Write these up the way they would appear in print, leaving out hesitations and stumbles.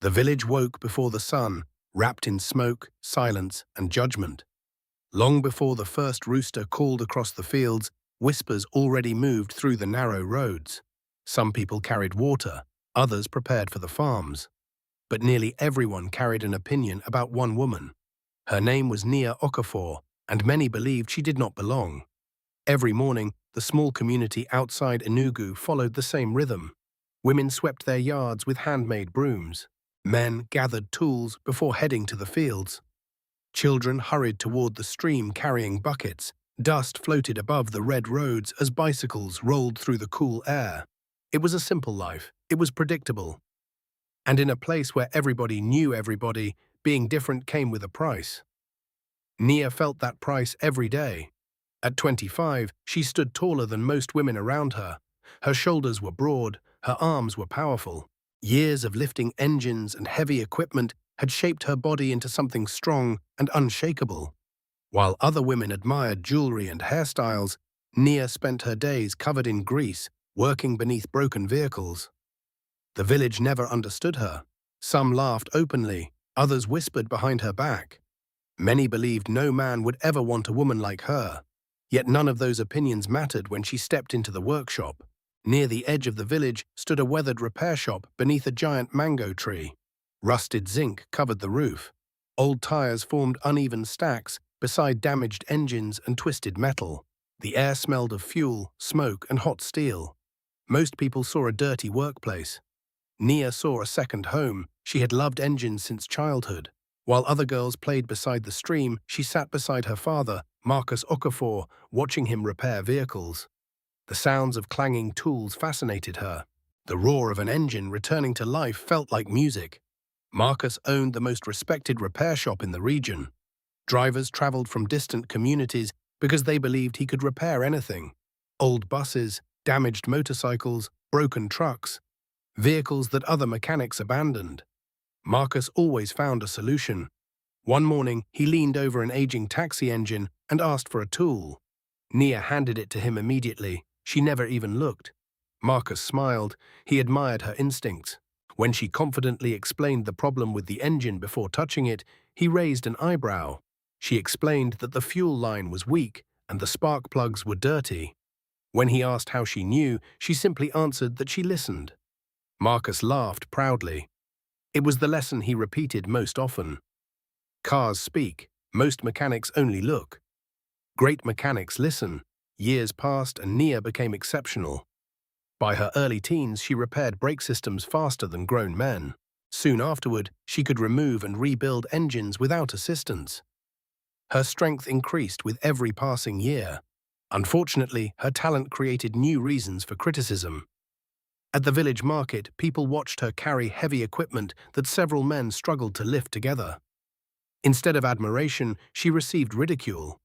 The village woke before the sun, wrapped in smoke, silence, and judgment. Long before the first rooster called across the fields, whispers already moved through the narrow roads. Some people carried water, others prepared for the farms. But nearly everyone carried an opinion about one woman. Her name was Nia Okafor, and many believed she did not belong. Every morning, the small community outside Enugu followed the same rhythm. Women swept their yards with handmade brooms. Men gathered tools before heading to the fields. Children hurried toward the stream carrying buckets. Dust floated above the red roads as bicycles rolled through the cool air. It was a simple life. It was predictable. And in a place where everybody knew everybody, being different came with a price. Nia felt that price every day. At 25, she stood taller than most women around her. Her shoulders were broad, her arms were powerful. Years of lifting engines and heavy equipment had shaped her body into something strong and unshakable. While other women admired jewelry and hairstyles, Nia spent her days covered in grease, working beneath broken vehicles. The village never understood her. Some laughed openly, others whispered behind her back. Many believed no man would ever want a woman like her. Yet none of those opinions mattered when she stepped into the workshop. Near the edge of the village stood a weathered repair shop beneath a giant mango tree. Rusted zinc covered the roof. Old tires formed uneven stacks beside damaged engines and twisted metal. The air smelled of fuel, smoke, and hot steel. Most people saw a dirty workplace. Nia saw a second home. She had loved engines since childhood. While other girls played beside the stream, she sat beside her father, Marcus Okafor, watching him repair vehicles. The sounds of clanging tools fascinated her. The roar of an engine returning to life felt like music. Marcus owned the most respected repair shop in the region. Drivers traveled from distant communities because they believed he could repair anything. Old buses, damaged motorcycles, broken trucks, vehicles that other mechanics abandoned. Marcus always found a solution. One morning, he leaned over an aging taxi engine and asked for a tool. Nia handed it to him immediately. She never even looked. Marcus smiled. He admired her instincts. When she confidently explained the problem with the engine before touching it, he raised an eyebrow. She explained that the fuel line was weak and the spark plugs were dirty. When he asked how she knew, she simply answered that she listened. Marcus laughed proudly. It was the lesson he repeated most often. Cars speak, most mechanics only look. Great mechanics listen. Years passed and Nia became exceptional. By her early teens, she repaired brake systems faster than grown men. Soon afterward, she could remove and rebuild engines without assistance. Her strength increased with every passing year. Unfortunately, her talent created new reasons for criticism. At the village market, people watched her carry heavy equipment that several men struggled to lift together. Instead of admiration, she received ridicule.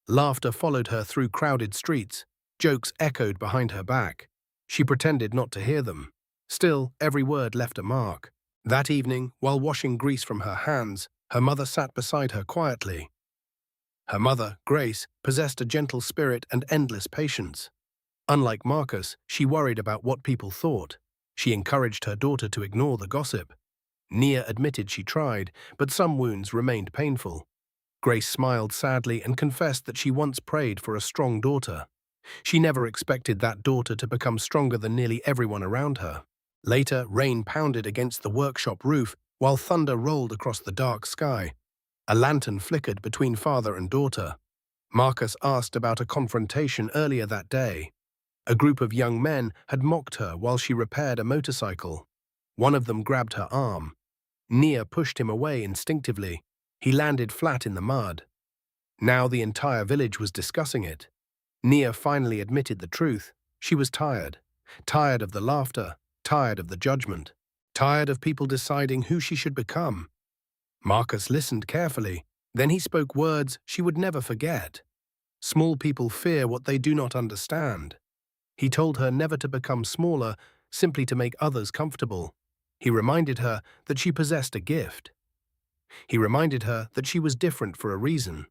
Laughter followed her through crowded streets. Jokes echoed behind her back. She pretended not to hear them. Still, every word left a mark. That evening, while washing grease from her hands, her mother sat beside her quietly. Her mother, Grace, possessed a gentle spirit and endless patience. Unlike Marcus, she worried about what people thought. She encouraged her daughter to ignore the gossip. Nia admitted she tried, but some wounds remained painful. Grace smiled sadly and confessed that she once prayed for a strong daughter. She never expected that daughter to become stronger than nearly everyone around her. Later, rain pounded against the workshop roof while thunder rolled across the dark sky. A lantern flickered between father and daughter. Marcus asked about a confrontation earlier that day. A group of young men had mocked her while she repaired a motorcycle. One of them grabbed her arm. Nia pushed him away instinctively. He landed flat in the mud. Now the entire village was discussing it. Nia finally admitted the truth. She was tired. Tired of the laughter. Tired of the judgment. Tired of people deciding who she should become. Marcus listened carefully. Then he spoke words she would never forget. Small people fear what they do not understand. He told her never to become smaller, simply to make others comfortable. He reminded her that she possessed a gift. He reminded her that she was different for a reason.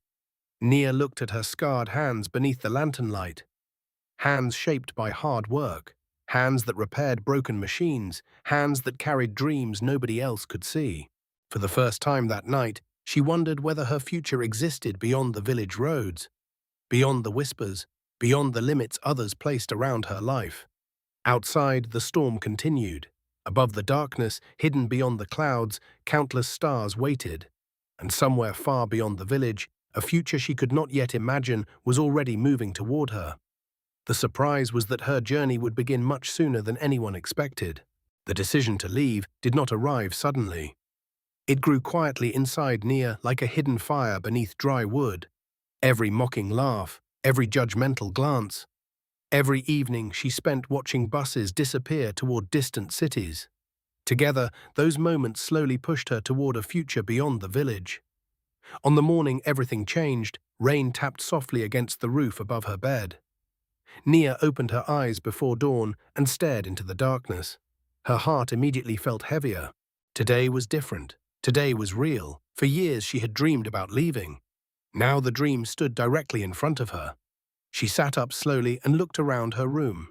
Nia looked at her scarred hands beneath the lantern light. Hands shaped by hard work. hands that repaired broken machines, hands that carried dreams nobody else could see. For the first time that night, she wondered whether her future existed beyond the village roads, beyond the whispers, beyond the limits others placed around her life. Outside, the storm continued. Above the darkness, hidden beyond the clouds, countless stars waited. And somewhere far beyond the village, a future she could not yet imagine was already moving toward her. The surprise was that her journey would begin much sooner than anyone expected. The decision to leave did not arrive suddenly. It grew quietly inside Nia like a hidden fire beneath dry wood. Every mocking laugh, every judgmental glance, every evening she spent watching buses disappear toward distant cities. Together, those moments slowly pushed her toward a future beyond the village. On the morning everything changed, rain tapped softly against the roof above her bed. Nia opened her eyes before dawn and stared into the darkness. Her heart immediately felt heavier. Today was different. Today was real. For years she had dreamed about leaving. Now the dream stood directly in front of her. She sat up slowly and looked around her room.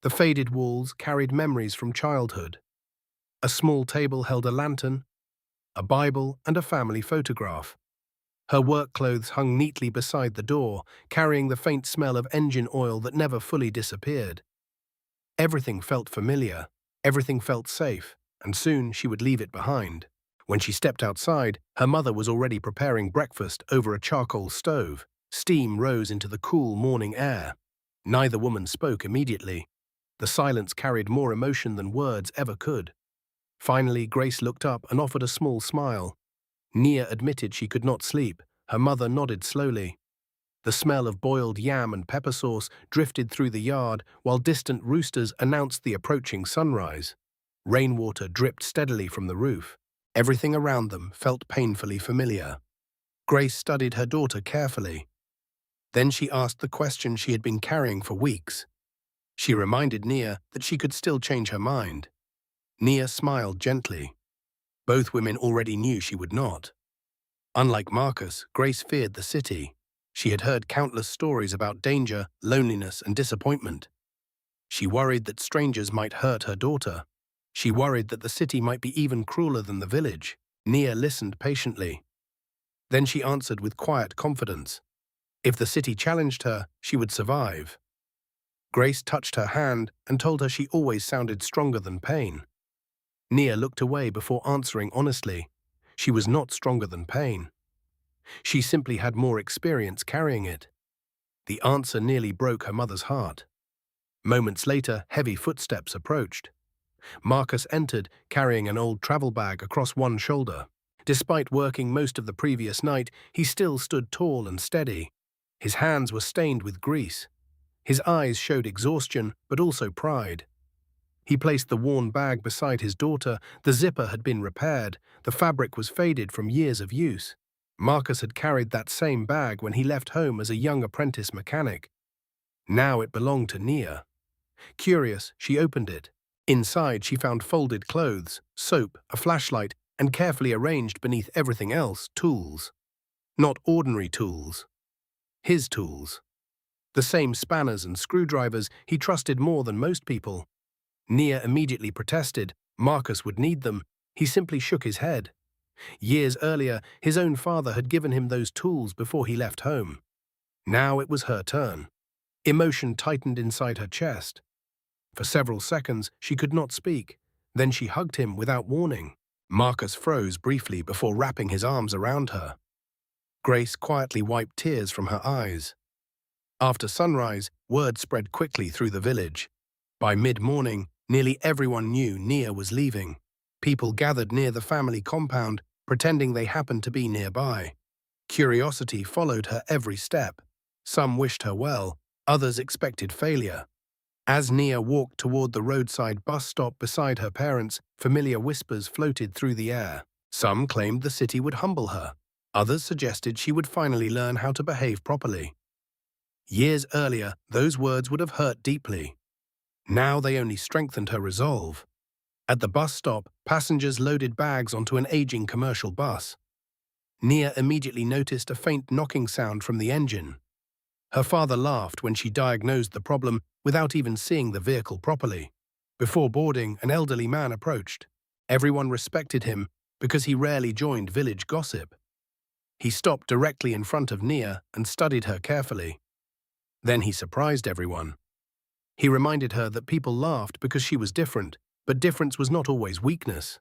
The faded walls carried memories from childhood. A small table held a lantern, a Bible, and a family photograph. Her work clothes hung neatly beside the door, carrying the faint smell of engine oil that never fully disappeared. Everything felt familiar, everything felt safe, and soon she would leave it behind. When she stepped outside, her mother was already preparing breakfast over a charcoal stove. Steam rose into the cool morning air. Neither woman spoke immediately. The silence carried more emotion than words ever could. Finally, Grace looked up and offered a small smile. Nia admitted she could not sleep. Her mother nodded slowly. The smell of boiled yam and pepper sauce drifted through the yard while distant roosters announced the approaching sunrise. Rainwater dripped steadily from the roof. Everything around them felt painfully familiar. Grace studied her daughter carefully. Then she asked the question she had been carrying for weeks. She reminded Nia that she could still change her mind. Nia smiled gently. Both women already knew she would not. Unlike Marcus, Grace feared the city. She had heard countless stories about danger, loneliness, and disappointment. She worried that strangers might hurt her daughter. She worried that the city might be even crueler than the village. Nia listened patiently. Then she answered with quiet confidence. If the city challenged her, she would survive. Grace touched her hand and told her she always sounded stronger than pain. Nia looked away before answering honestly. She was not stronger than pain. She simply had more experience carrying it. The answer nearly broke her mother's heart. Moments later, heavy footsteps approached. Marcus entered, carrying an old travel bag across one shoulder. Despite working most of the previous night, he still stood tall and steady. His hands were stained with grease. His eyes showed exhaustion, but also pride. He placed the worn bag beside his daughter. The zipper had been repaired. The fabric was faded from years of use. Marcus had carried that same bag when he left home as a young apprentice mechanic. Now it belonged to Nia. Curious, she opened it. Inside, she found folded clothes, soap, a flashlight, and carefully arranged beneath everything else, tools. Not ordinary tools. His tools. The same spanners and screwdrivers he trusted more than most people. Nia immediately protested. Marcus would need them. He simply shook his head. Years earlier, his own father had given him those tools before he left home. Now it was her turn. Emotion tightened inside her chest. For several seconds, she could not speak. Then she hugged him without warning. Marcus froze briefly before wrapping his arms around her. Grace quietly wiped tears from her eyes. After sunrise, word spread quickly through the village. By mid-morning, nearly everyone knew Nia was leaving. People gathered near the family compound, pretending they happened to be nearby. Curiosity followed her every step. Some wished her well, others expected failure. As Nia walked toward the roadside bus stop beside her parents, familiar whispers floated through the air. Some claimed the city would humble her. Others suggested she would finally learn how to behave properly. Years earlier, those words would have hurt deeply. Now they only strengthened her resolve. At the bus stop, passengers loaded bags onto an aging commercial bus. Nia immediately noticed a faint knocking sound from the engine. Her father laughed when she diagnosed the problem, without even seeing the vehicle properly. Before boarding, an elderly man approached. Everyone respected him because he rarely joined village gossip. He stopped directly in front of Nia and studied her carefully. Then he surprised everyone. He reminded her that people laughed because she was different, but difference was not always weakness.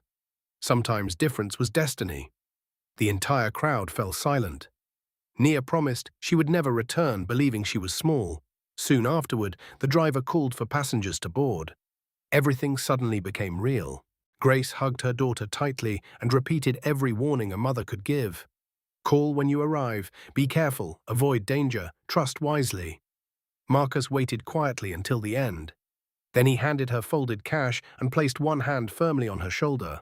Sometimes difference was destiny. The entire crowd fell silent. Nia promised she would never return, believing she was small. Soon afterward, the driver called for passengers to board. Everything suddenly became real. Grace hugged her daughter tightly and repeated every warning a mother could give. Call when you arrive, be careful, avoid danger, trust wisely. Marcus waited quietly until the end. Then he handed her folded cash and placed one hand firmly on her shoulder.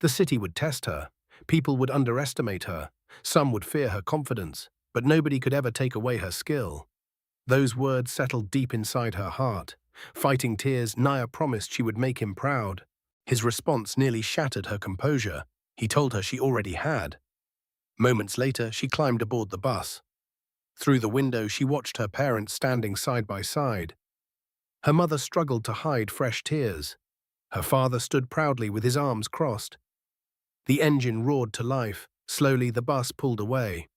The city would test her. People would underestimate her. Some would fear her confidence, but nobody could ever take away her skill. Those words settled deep inside her heart. Fighting tears, Nia promised she would make him proud. His response nearly shattered her composure. He told her she already had. Moments later, she climbed aboard the bus. Through the window, she watched her parents standing side by side. Her mother struggled to hide fresh tears. Her father stood proudly with his arms crossed. The engine roared to life. Slowly, the bus pulled away.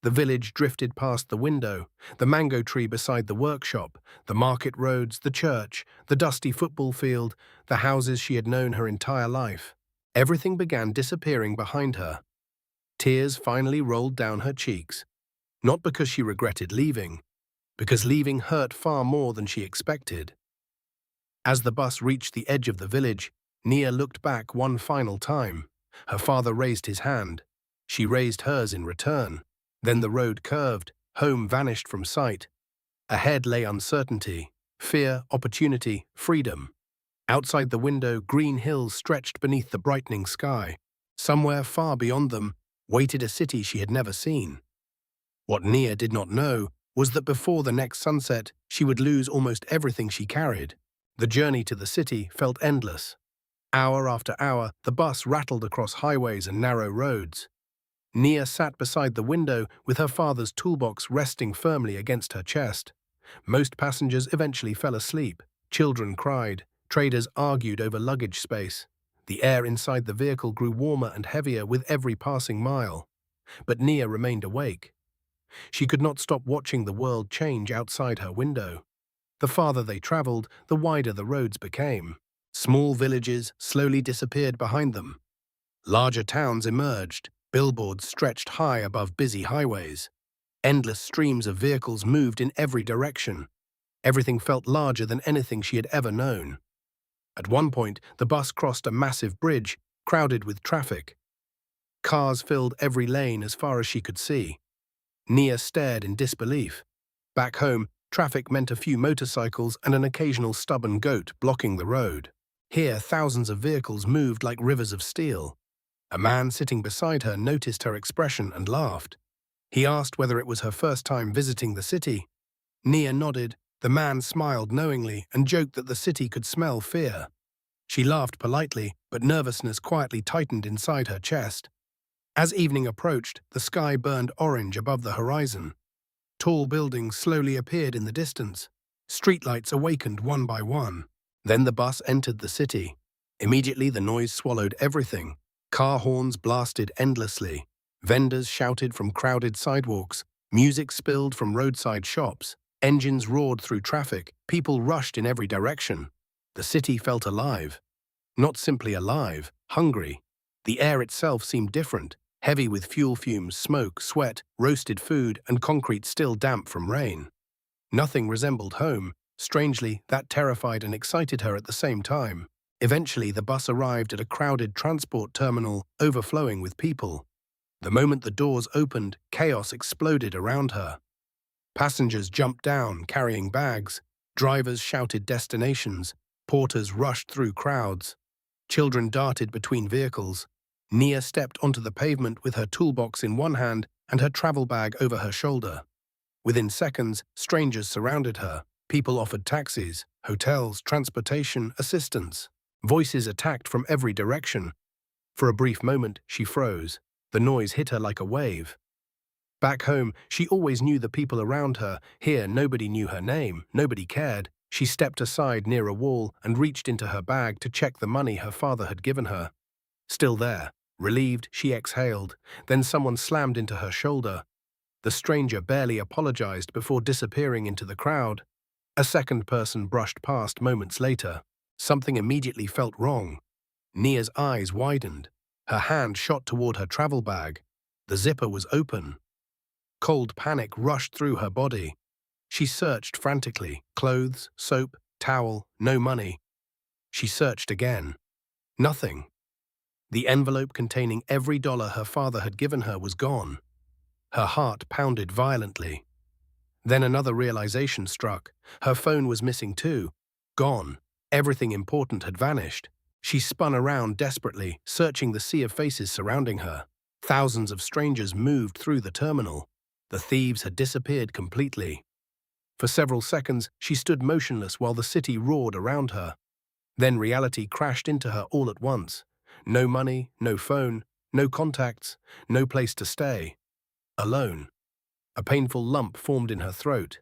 The village drifted past the window, the mango tree beside the workshop, the market roads, the church, the dusty football field, the houses she had known her entire life. Everything began disappearing behind her. Tears finally rolled down her cheeks. Not because she regretted leaving, because leaving hurt far more than she expected. As the bus reached the edge of the village, Nia looked back one final time. Her father raised his hand. She raised hers in return. Then the road curved, home vanished from sight. Ahead lay uncertainty, fear, opportunity, freedom. Outside the window, green hills stretched beneath the brightening sky. Somewhere far beyond them waited a city she had never seen. What Nia did not know was that before the next sunset, she would lose almost everything she carried. The journey to the city felt endless. Hour after hour, the bus rattled across highways and narrow roads. Nia sat beside the window with her father's toolbox resting firmly against her chest. Most passengers eventually fell asleep. Children cried. Traders argued over luggage space. The air inside the vehicle grew warmer and heavier with every passing mile. But Nia remained awake. She could not stop watching the world change outside her window. The farther they traveled, the wider the roads became. Small villages slowly disappeared behind them. Larger towns emerged. Billboards stretched high above busy highways. Endless streams of vehicles moved in every direction. Everything felt larger than anything she had ever known. At one point, the bus crossed a massive bridge, crowded with traffic. Cars filled every lane as far as she could see. Nia stared in disbelief. Back home, traffic meant a few motorcycles and an occasional stubborn goat blocking the road. Here, thousands of vehicles moved like rivers of steel. A man sitting beside her noticed her expression and laughed. He asked whether it was her first time visiting the city. Nia nodded. The man smiled knowingly and joked that the city could smell fear. She laughed politely, but nervousness quietly tightened inside her chest. As evening approached, the sky burned orange above the horizon. Tall buildings slowly appeared in the distance. Streetlights awakened one by one. Then the bus entered the city. Immediately the noise swallowed everything. Car horns blasted endlessly. Vendors shouted from crowded sidewalks. Music spilled from roadside shops. Engines roared through traffic. People rushed in every direction. The city felt alive. Not simply alive, hungry. The air itself seemed different, heavy with fuel fumes, smoke, sweat, roasted food, and concrete still damp from rain. Nothing resembled home. Strangely, that terrified and excited her at the same time. Eventually, the bus arrived at a crowded transport terminal overflowing with people. The moment the doors opened, chaos exploded around her. Passengers jumped down, carrying bags. Drivers shouted destinations. Porters rushed through crowds. Children darted between vehicles. Nia stepped onto the pavement with her toolbox in one hand and her travel bag over her shoulder. Within seconds, strangers surrounded her. People offered taxis, hotels, transportation, assistance. Voices attacked from every direction. For a brief moment, she froze. The noise hit her like a wave. Back home, she always knew the people around her. Here, nobody knew her name, nobody cared. She stepped aside near a wall and reached into her bag to check the money her father had given her. Still there. Relieved, she exhaled. Then someone slammed into her shoulder. The stranger barely apologized before disappearing into the crowd. A second person brushed past moments later. Something immediately felt wrong. Nia's eyes widened. Her hand shot toward her travel bag. The zipper was open. Cold panic rushed through her body. She searched frantically. Clothes, soap, towel, no money. She searched again. Nothing. The envelope containing every dollar her father had given her was gone. Her heart pounded violently. Then another realization struck. Her phone was missing too. Gone. Everything important had vanished. She spun around desperately, searching the sea of faces surrounding her. Thousands of strangers moved through the terminal. The thieves had disappeared completely. For several seconds, she stood motionless while the city roared around her. Then reality crashed into her all at once. No money, no phone, no contacts, no place to stay. Alone. A painful lump formed in her throat.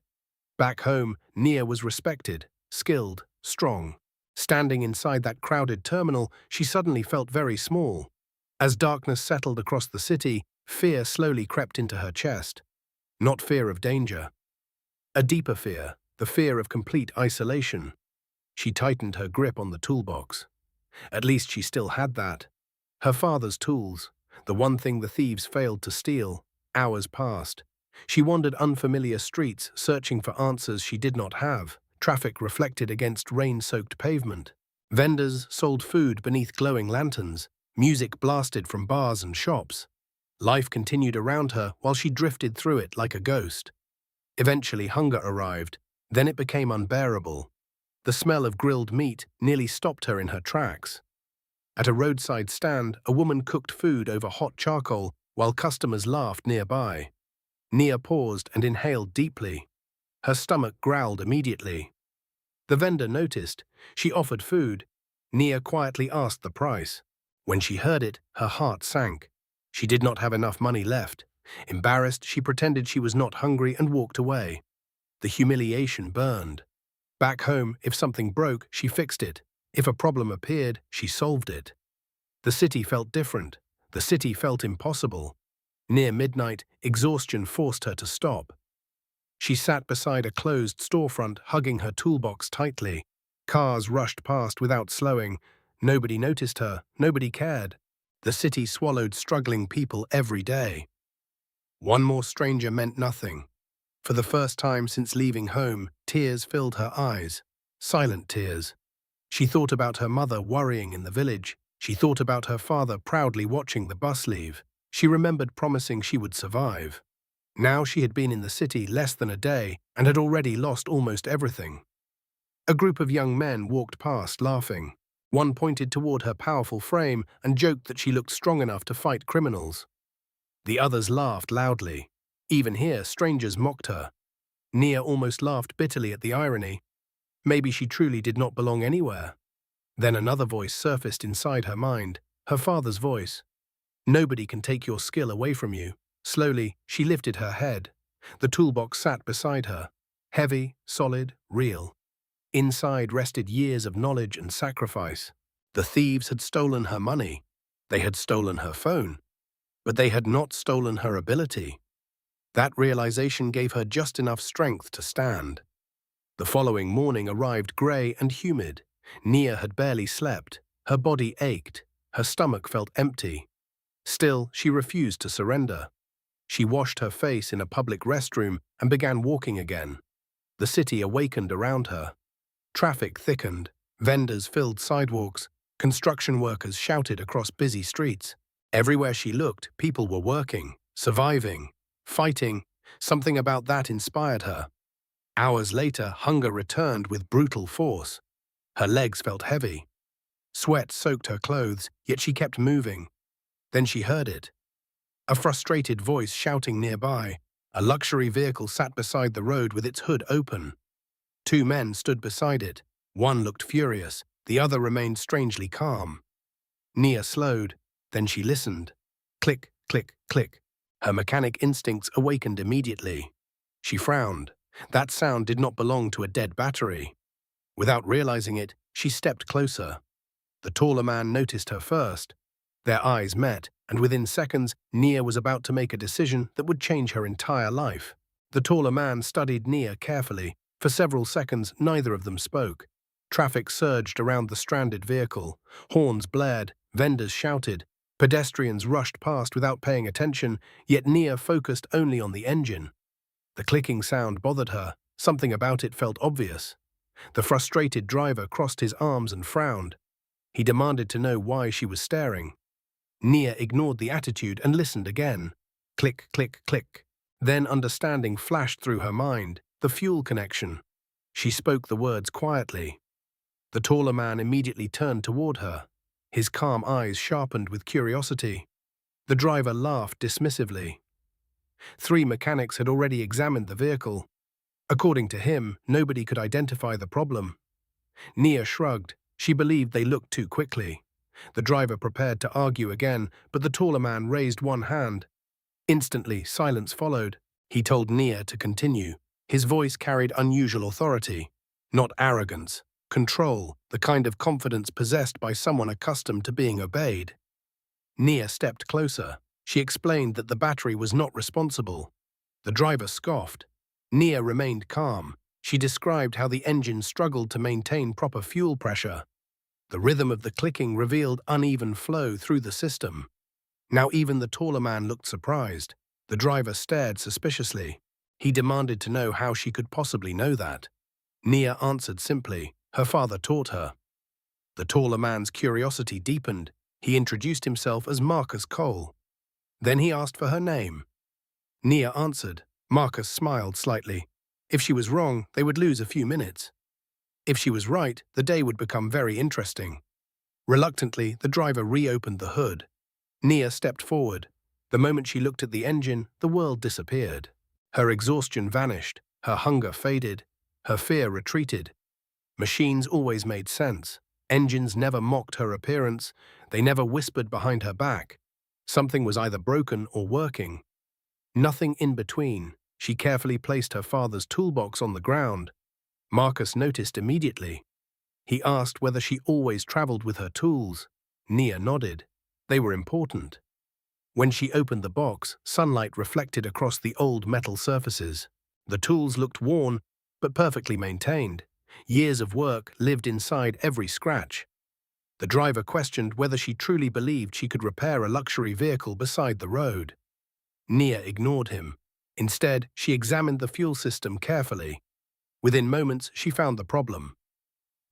Back home, Nia was respected, skilled, strong. Standing inside that crowded terminal, she suddenly felt very small. As darkness settled across the city, fear slowly crept into her chest. Not fear of danger. A deeper fear, the fear of complete isolation. She tightened her grip on the toolbox. At least she still had that. Her father's tools, the one thing the thieves failed to steal. Hours passed. She wandered unfamiliar streets, searching for answers she did not have. Traffic reflected against rain-soaked pavement. Vendors sold food beneath glowing lanterns. Music blasted from bars and shops. Life continued around her while she drifted through it like a ghost. Eventually hunger arrived. Then it became unbearable. The smell of grilled meat nearly stopped her in her tracks. At a roadside stand, a woman cooked food over hot charcoal while customers laughed nearby. Nia paused and inhaled deeply. Her stomach growled immediately. The vendor noticed. She offered food. Nia quietly asked the price. When she heard it, her heart sank. She did not have enough money left. Embarrassed, she pretended she was not hungry and walked away. The humiliation burned. Back home, if something broke, she fixed it. If a problem appeared, she solved it. The city felt different. The city felt impossible. Near midnight, exhaustion forced her to stop. She sat beside a closed storefront, hugging her toolbox tightly. Cars rushed past without slowing. Nobody noticed her. Nobody cared. The city swallowed struggling people every day. One more stranger meant nothing. For the first time since leaving home, tears filled her eyes. Silent tears. She thought about her mother worrying in the village. She thought about her father proudly watching the bus leave. She remembered promising she would survive. Now she had been in the city less than a day and had already lost almost everything. A group of young men walked past, laughing. One pointed toward her powerful frame and joked that she looked strong enough to fight criminals. The others laughed loudly. Even here, strangers mocked her. Nia almost laughed bitterly at the irony. Maybe she truly did not belong anywhere. Then another voice surfaced inside her mind, her father's voice. Nobody can take your skill away from you. Slowly, she lifted her head. The toolbox sat beside her. Heavy, solid, real. Inside rested years of knowledge and sacrifice. The thieves had stolen her money. They had stolen her phone. But they had not stolen her ability. That realization gave her just enough strength to stand. The following morning arrived grey and humid. Nia had barely slept. Her body ached. Her stomach felt empty. Still, she refused to surrender. She washed her face in a public restroom and began walking again. The city awakened around her. Traffic thickened. Vendors filled sidewalks. Construction workers shouted across busy streets. Everywhere she looked, people were working, surviving, fighting. Something about that inspired her. Hours later, hunger returned with brutal force. Her legs felt heavy. Sweat soaked her clothes, yet she kept moving. Then she heard it. A frustrated voice shouting nearby. A luxury vehicle sat beside the road with its hood open. Two men stood beside it. One looked furious, the other remained strangely calm. Nia slowed, then she listened. Click, click, click. Her mechanic instincts awakened immediately. She frowned. That sound did not belong to a dead battery. Without realizing it, she stepped closer. The taller man noticed her first. Their eyes met, and within seconds, Nia was about to make a decision that would change her entire life. The taller man studied Nia carefully. For several seconds, neither of them spoke. Traffic surged around the stranded vehicle. Horns blared, vendors shouted. Pedestrians rushed past without paying attention, yet Nia focused only on the engine. The clicking sound bothered her. Something about it felt obvious. The frustrated driver crossed his arms and frowned. He demanded to know why she was staring. Nia ignored the attitude and listened again. Click, click, click. Then understanding flashed through her mind, the fuel connection. She spoke the words quietly. The taller man immediately turned toward her. His calm eyes sharpened with curiosity. The driver laughed dismissively. 3 mechanics had already examined the vehicle. According to him, nobody could identify the problem. Nia shrugged. She believed they looked too quickly. The driver prepared to argue again, but the taller man raised one hand. Instantly, silence followed. He told Nia to continue. His voice carried unusual authority. Not arrogance, control, the kind of confidence possessed by someone accustomed to being obeyed. Nia stepped closer. She explained that the battery was not responsible. The driver scoffed. Nia remained calm. She described how the engine struggled to maintain proper fuel pressure. The rhythm of the clicking revealed uneven flow through the system. Now even the taller man looked surprised. The driver stared suspiciously. He demanded to know how she could possibly know that. Nia answered simply. Her father taught her. The taller man's curiosity deepened. He introduced himself as Marcus Cole. Then he asked for her name. Nia answered. Marcus smiled slightly. If she was wrong, they would lose a few minutes. If she was right, the day would become very interesting. Reluctantly, the driver reopened the hood. Nia stepped forward. The moment she looked at the engine, the world disappeared. Her exhaustion vanished, her hunger faded, her fear retreated. Machines always made sense. Engines never mocked her appearance, they never whispered behind her back. Something was either broken or working. Nothing in between. She carefully placed her father's toolbox on the ground. Marcus noticed immediately. He asked whether she always traveled with her tools. Nia nodded. They were important. When she opened the box, sunlight reflected across the old metal surfaces. The tools looked worn, but perfectly maintained. Years of work lived inside every scratch. The driver questioned whether she truly believed she could repair a luxury vehicle beside the road. Nia ignored him. Instead, she examined the fuel system carefully. Within moments, she found the problem.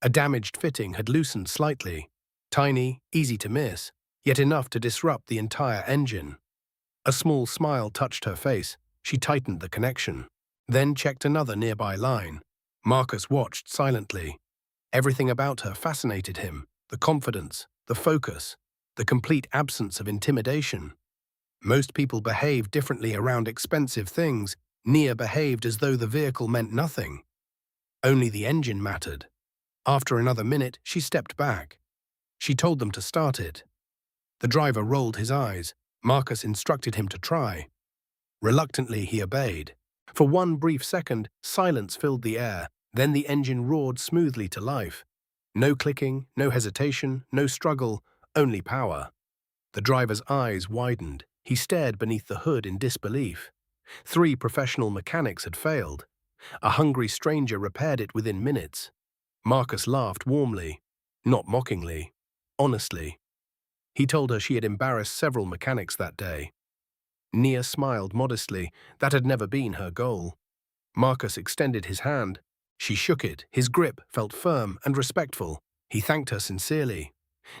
A damaged fitting had loosened slightly. Tiny, easy to miss, yet enough to disrupt the entire engine. A small smile touched her face. She tightened the connection. Then checked another nearby line. Marcus watched silently. Everything about her fascinated him. The confidence, the focus, the complete absence of intimidation. Most people behave differently around expensive things. Nia behaved as though the vehicle meant nothing. Only the engine mattered. After another minute, she stepped back. She told them to start it. The driver rolled his eyes. Marcus instructed him to try. Reluctantly, he obeyed. For one brief second, silence filled the air. Then the engine roared smoothly to life. No clicking, no hesitation, no struggle, only power. The driver's eyes widened. He stared beneath the hood in disbelief. 3 professional mechanics had failed. A hungry stranger repaired it within minutes. Marcus laughed warmly, not mockingly, honestly. He told her she had embarrassed several mechanics that day. Nia smiled modestly. That had never been her goal. Marcus extended his hand. She shook it. His grip felt firm and respectful. He thanked her sincerely.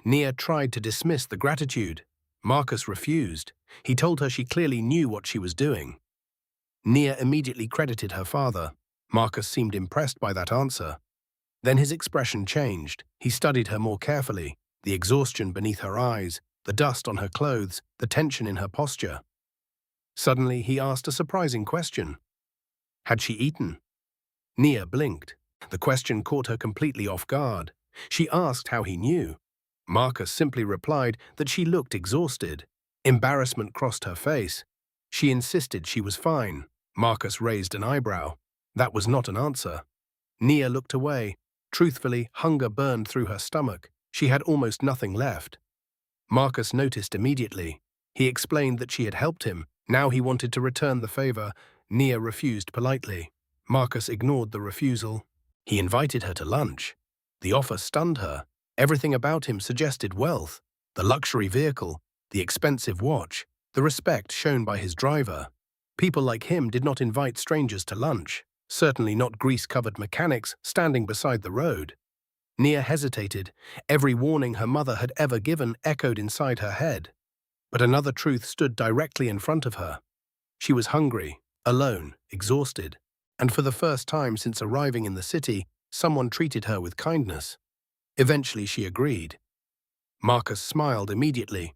Nia tried to dismiss the gratitude. Marcus refused. He told her she clearly knew what she was doing. Nia immediately credited her father. Marcus seemed impressed by that answer. Then his expression changed. He studied her more carefully, the exhaustion beneath her eyes, the dust on her clothes, the tension in her posture. Suddenly, he asked a surprising question. Had she eaten? Nia blinked. The question caught her completely off guard. She asked how he knew. Marcus simply replied that she looked exhausted. Embarrassment crossed her face. She insisted she was fine. Marcus raised an eyebrow. That was not an answer. Nia looked away. Truthfully, hunger burned through her stomach. She had almost nothing left. Marcus noticed immediately. He explained that she had helped him. Now he wanted to return the favor. Nia refused politely. Marcus ignored the refusal. He invited her to lunch. The offer stunned her. Everything about him suggested wealth. The luxury vehicle, the expensive watch, the respect shown by his driver. People like him did not invite strangers to lunch, certainly not grease-covered mechanics standing beside the road. Nia hesitated. Every warning her mother had ever given echoed inside her head. But another truth stood directly in front of her. She was hungry, alone, exhausted, and for the first time since arriving in the city, someone treated her with kindness. Eventually she agreed. Marcus smiled immediately.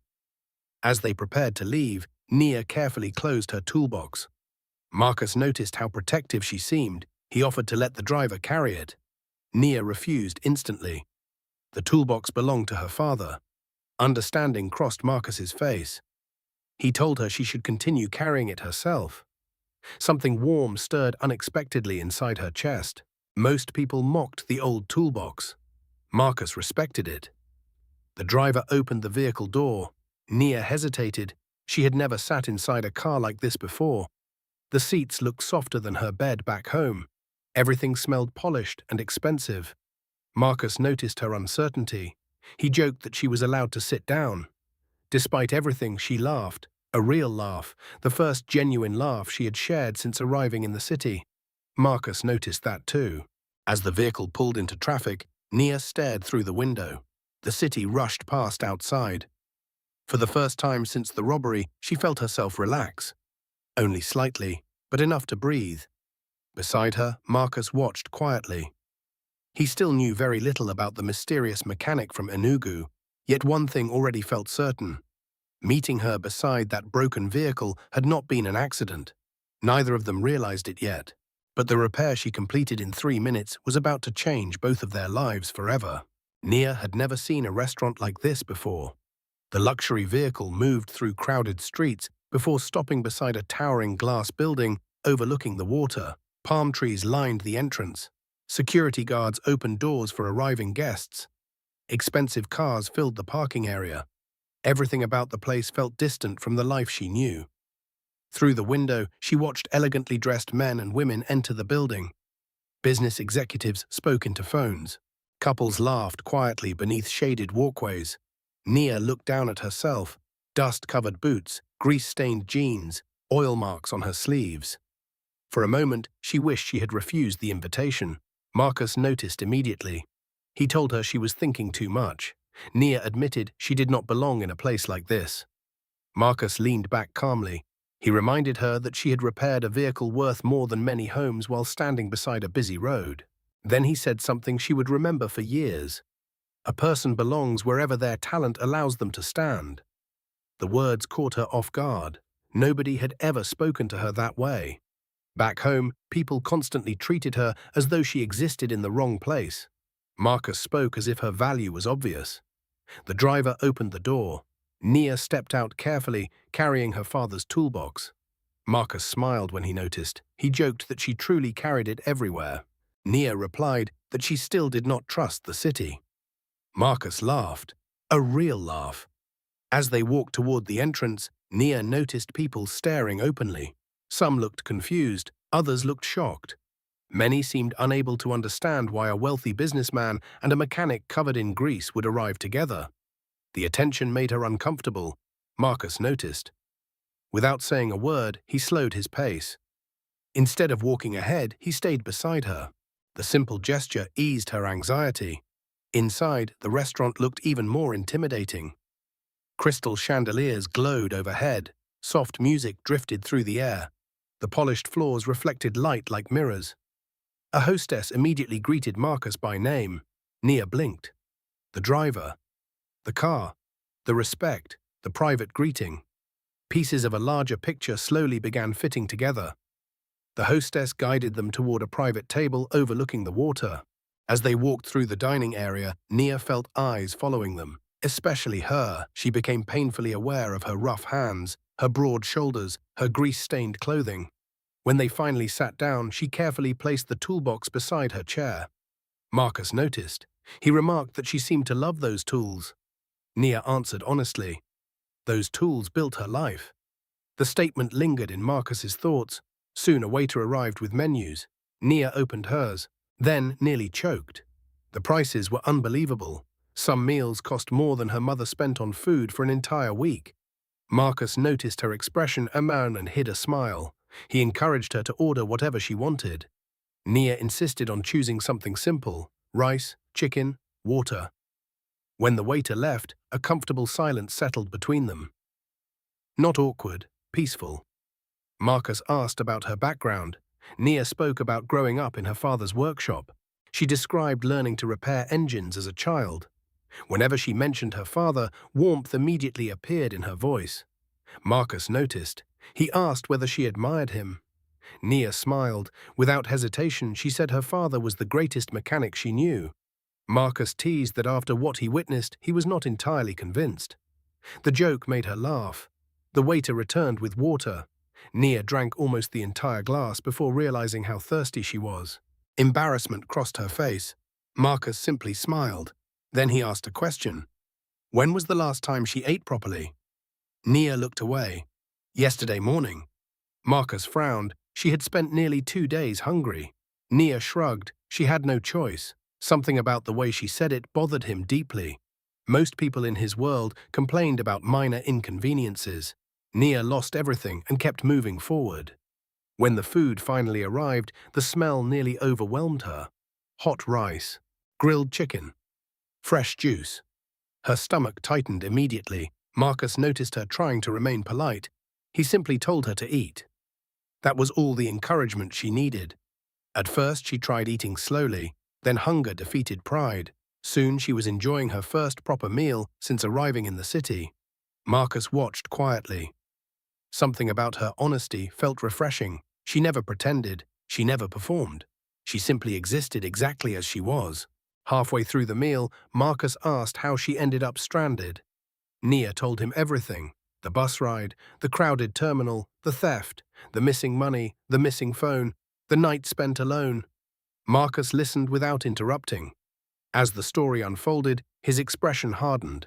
As they prepared to leave, Nia carefully closed her toolbox. Marcus noticed how protective she seemed. He offered to let the driver carry it. Nia refused instantly. The toolbox belonged to her father. Understanding crossed Marcus's face. He told her she should continue carrying it herself. Something warm stirred unexpectedly inside her chest. Most people mocked the old toolbox. Marcus respected it. The driver opened the vehicle door. Nia hesitated. She had never sat inside a car like this before. The seats looked softer than her bed back home. Everything smelled polished and expensive. Marcus noticed her uncertainty. He joked that she was allowed to sit down. Despite everything, she laughed. A real laugh, the first genuine laugh she had shared since arriving in the city. Marcus noticed that too. As the vehicle pulled into traffic, Nia stared through the window. The city rushed past outside. For the first time since the robbery, she felt herself relax. Only slightly, but enough to breathe. Beside her, Marcus watched quietly. He still knew very little about the mysterious mechanic from Enugu, yet one thing already felt certain. Meeting her beside that broken vehicle had not been an accident. Neither of them realized it yet. But the repair she completed in 3 minutes was about to change both of their lives forever. Nia had never seen a restaurant like this before. The luxury vehicle moved through crowded streets before stopping beside a towering glass building overlooking the water. Palm trees lined the entrance. Security guards opened doors for arriving guests. Expensive cars filled the parking area. Everything about the place felt distant from the life she knew. Through the window, she watched elegantly dressed men and women enter the building. Business executives spoke into phones. Couples laughed quietly beneath shaded walkways. Nia looked down at herself. Dust-covered boots, grease-stained jeans, oil marks on her sleeves. For a moment, she wished she had refused the invitation. Marcus noticed immediately. He told her she was thinking too much. Nia admitted she did not belong in a place like this. Marcus leaned back calmly. He reminded her that she had repaired a vehicle worth more than many homes while standing beside a busy road. Then he said something she would remember for years. A person belongs wherever their talent allows them to stand. The words caught her off guard. Nobody had ever spoken to her that way. Back home, people constantly treated her as though she existed in the wrong place. Marcus spoke as if her value was obvious. The driver opened the door. Nia stepped out carefully, carrying her father's toolbox. Marcus smiled when he noticed. He joked that she truly carried it everywhere. Nia replied that she still did not trust the city. Marcus laughed. A real laugh. As they walked toward the entrance, Nia noticed people staring openly. Some looked confused, others looked shocked. Many seemed unable to understand why a wealthy businessman and a mechanic covered in grease would arrive together. The attention made her uncomfortable. Marcus noticed. Without saying a word, he slowed his pace. Instead of walking ahead, he stayed beside her. The simple gesture eased her anxiety. Inside, the restaurant looked even more intimidating. Crystal chandeliers glowed overhead. Soft music drifted through the air. The polished floors reflected light like mirrors. A hostess immediately greeted Marcus by name. Nia blinked. The driver, the car, the respect, the private greeting. Pieces of a larger picture slowly began fitting together. The hostess guided them toward a private table overlooking the water. As they walked through the dining area, Nia felt eyes following them. Especially her. She became painfully aware of her rough hands, her broad shoulders, her grease-stained clothing. When they finally sat down, she carefully placed the toolbox beside her chair. Marcus noticed. He remarked that she seemed to love those tools. Nia answered honestly. Those tools built her life. The statement lingered in Marcus's thoughts. Soon a waiter arrived with menus. Nia opened hers, then nearly choked. The prices were unbelievable. Some meals cost more than her mother spent on food for an entire week. Marcus noticed her expression and hid a smile. He encouraged her to order whatever she wanted. Nia insisted on choosing something simple: rice, chicken, water. When the waiter left, a comfortable silence settled between them. Not awkward, peaceful. Marcus asked about her background. Nia spoke about growing up in her father's workshop. She described learning to repair engines as a child. Whenever she mentioned her father, warmth immediately appeared in her voice. Marcus noticed. He asked whether she admired him. Nia smiled. Without hesitation, she said her father was the greatest mechanic she knew. Marcus teased that after what he witnessed, he was not entirely convinced. The joke made her laugh. The waiter returned with water. Nia drank almost the entire glass before realizing how thirsty she was. Embarrassment crossed her face. Marcus simply smiled. Then he asked a question. When was the last time she ate properly? Nia looked away. Yesterday morning. Marcus frowned. She had spent nearly 2 days hungry. Nia shrugged. She had no choice. Something about the way she said it bothered him deeply. Most people in his world complained about minor inconveniences. Nia lost everything and kept moving forward. When the food finally arrived, the smell nearly overwhelmed her. Hot rice, grilled chicken, fresh juice. Her stomach tightened immediately. Marcus noticed her trying to remain polite. He simply told her to eat. That was all the encouragement she needed. At first she tried eating slowly, then hunger defeated pride. Soon she was enjoying her first proper meal since arriving in the city. Marcus watched quietly. Something about her honesty felt refreshing. She never pretended. She never performed. She simply existed exactly as she was. Halfway through the meal, Marcus asked how she ended up stranded. Nia told him everything: the bus ride, the crowded terminal, the theft, the missing money, the missing phone, the night spent alone. Marcus listened without interrupting. As the story unfolded, his expression hardened.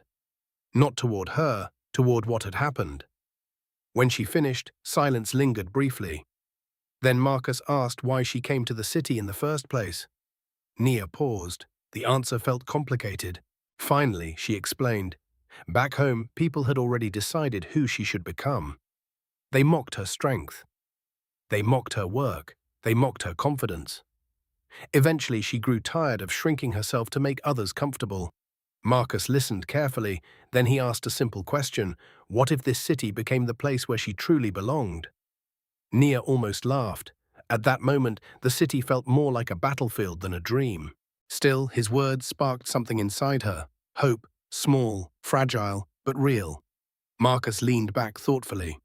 Not toward her, toward what had happened. When she finished, silence lingered briefly. Then Marcus asked why she came to the city in the first place. Nia paused. The answer felt complicated. Finally, she explained. Back home, people had already decided who she should become. They mocked her strength. They mocked her work. They mocked her confidence. Eventually, she grew tired of shrinking herself to make others comfortable. Marcus listened carefully. Then he asked a simple question. What if this city became the place where she truly belonged? Nia almost laughed. At that moment, the city felt more like a battlefield than a dream. Still, his words sparked something inside her. Hope, small, fragile, but real. Marcus leaned back thoughtfully.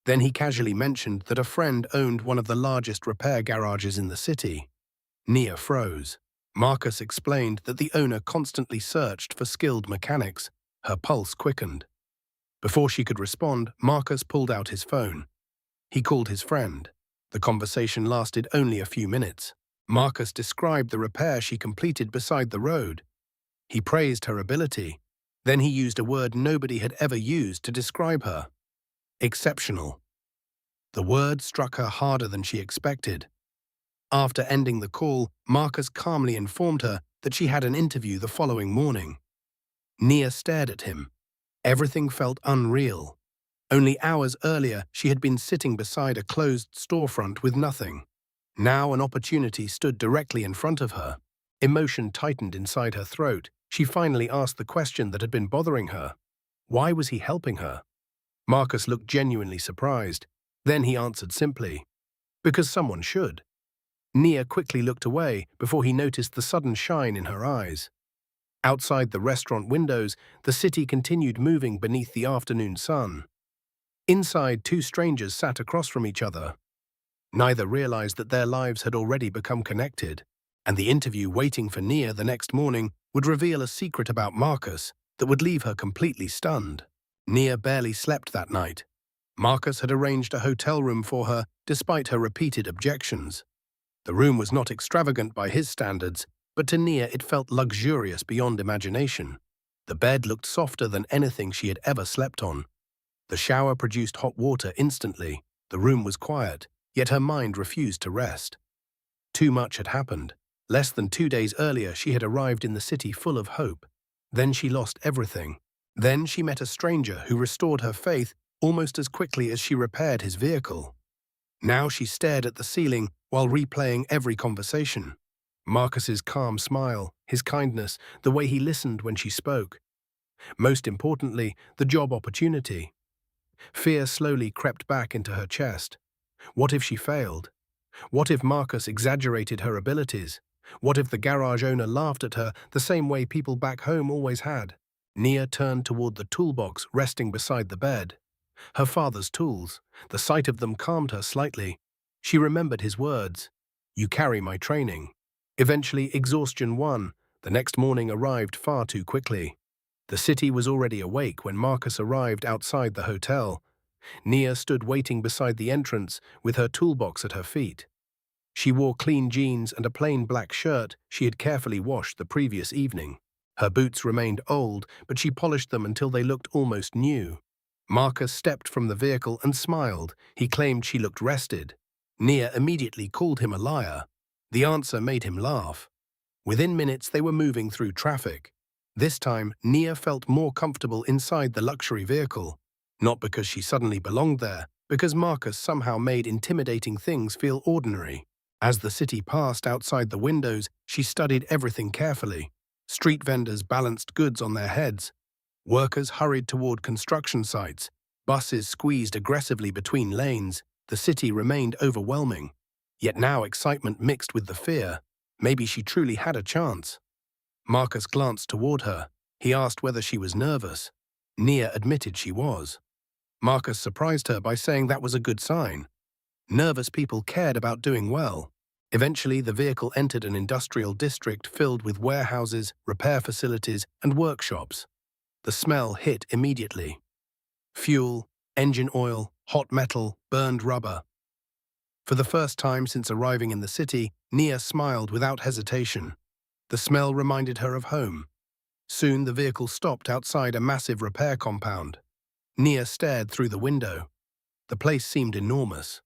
Then he casually mentioned that a friend owned one of the largest repair garages in the city. Nia froze. Marcus explained that the owner constantly searched for skilled mechanics. Her pulse quickened. Before she could respond, Marcus pulled out his phone. He called his friend. The conversation lasted only a few minutes. Marcus described the repair she completed beside the road. He praised her ability. Then he used a word nobody had ever used to describe her. Exceptional. The word struck her harder than she expected. After ending the call, Marcus calmly informed her that she had an interview the following morning. Nia stared at him. Everything felt unreal. Only hours earlier, she had been sitting beside a closed storefront with nothing. Now an opportunity stood directly in front of her. Emotion tightened inside her throat. She finally asked the question that had been bothering her. Why was he helping her? Marcus looked genuinely surprised. Then he answered simply, because someone should. Nia quickly looked away before he noticed the sudden shine in her eyes. Outside the restaurant windows, the city continued moving beneath the afternoon sun. Inside, two strangers sat across from each other. Neither realized that their lives had already become connected, and the interview waiting for Nia the next morning would reveal a secret about Marcus that would leave her completely stunned. Nia barely slept that night. Marcus had arranged a hotel room for her despite her repeated objections. The room was not extravagant by his standards, but to Nia it felt luxurious beyond imagination. The bed looked softer than anything she had ever slept on. The shower produced hot water instantly. The room was quiet, yet her mind refused to rest. Too much had happened. Less than 2 days earlier, she had arrived in the city full of hope. Then she lost everything. Then she met a stranger who restored her faith almost as quickly as she repaired his vehicle. Now she stared at the ceiling while replaying every conversation. Marcus's calm smile, his kindness, the way he listened when she spoke. Most importantly, the job opportunity. Fear slowly crept back into her chest. What if she failed? What if Marcus exaggerated her abilities? What if the garage owner laughed at her the same way people back home always had? Nia turned toward the toolbox resting beside the bed. Her father's tools. The sight of them calmed her slightly. She remembered his words. "You carry my training." Eventually, exhaustion won. The next morning arrived far too quickly. The city was already awake when Marcus arrived outside the hotel. Nia stood waiting beside the entrance with her toolbox at her feet. She wore clean jeans and a plain black shirt she had carefully washed the previous evening. Her boots remained old, but she polished them until they looked almost new. Marcus stepped from the vehicle and smiled. He claimed she looked rested. Nia immediately called him a liar. The answer made him laugh. Within minutes, they were moving through traffic. This time, Nia felt more comfortable inside the luxury vehicle. Not because she suddenly belonged there, because Marcus somehow made intimidating things feel ordinary. As the city passed outside the windows, she studied everything carefully. Street vendors balanced goods on their heads. Workers hurried toward construction sites. Buses squeezed aggressively between lanes. The city remained overwhelming. Yet now excitement mixed with the fear. Maybe she truly had a chance. Marcus glanced toward her. He asked whether she was nervous. Nia admitted she was. Marcus surprised her by saying that was a good sign. Nervous people cared about doing well. Eventually, the vehicle entered an industrial district filled with warehouses, repair facilities, and workshops. The smell hit immediately. Fuel, engine oil, hot metal, burned rubber. For the first time since arriving in the city, Nia smiled without hesitation. The smell reminded her of home. Soon the vehicle stopped outside a massive repair compound. Nia stared through the window. The place seemed enormous.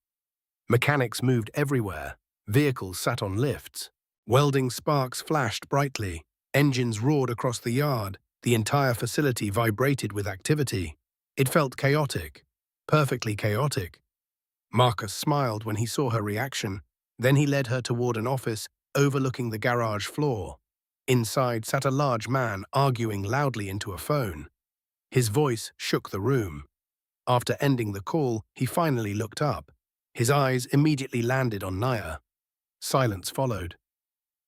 Mechanics moved everywhere. Vehicles sat on lifts. Welding sparks flashed brightly. Engines roared across the yard. The entire facility vibrated with activity. It felt chaotic. Perfectly chaotic. Marcus smiled when he saw her reaction. Then he led her toward an office overlooking the garage floor. Inside sat a large man arguing loudly into a phone. His voice shook the room. After ending the call, he finally looked up. His eyes immediately landed on Nia. Silence followed.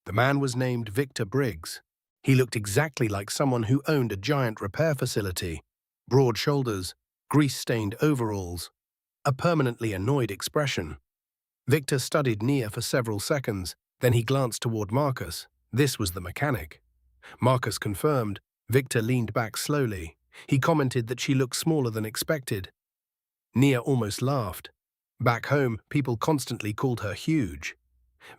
The man was named Victor Briggs. He looked exactly like someone who owned a giant repair facility. Broad shoulders, grease-stained overalls, a permanently annoyed expression. Victor studied Nia for several seconds, then he glanced toward Marcus. This was the mechanic. Marcus confirmed. Victor leaned back slowly. He commented that she looked smaller than expected. Nia almost laughed. Back home, people constantly called her huge.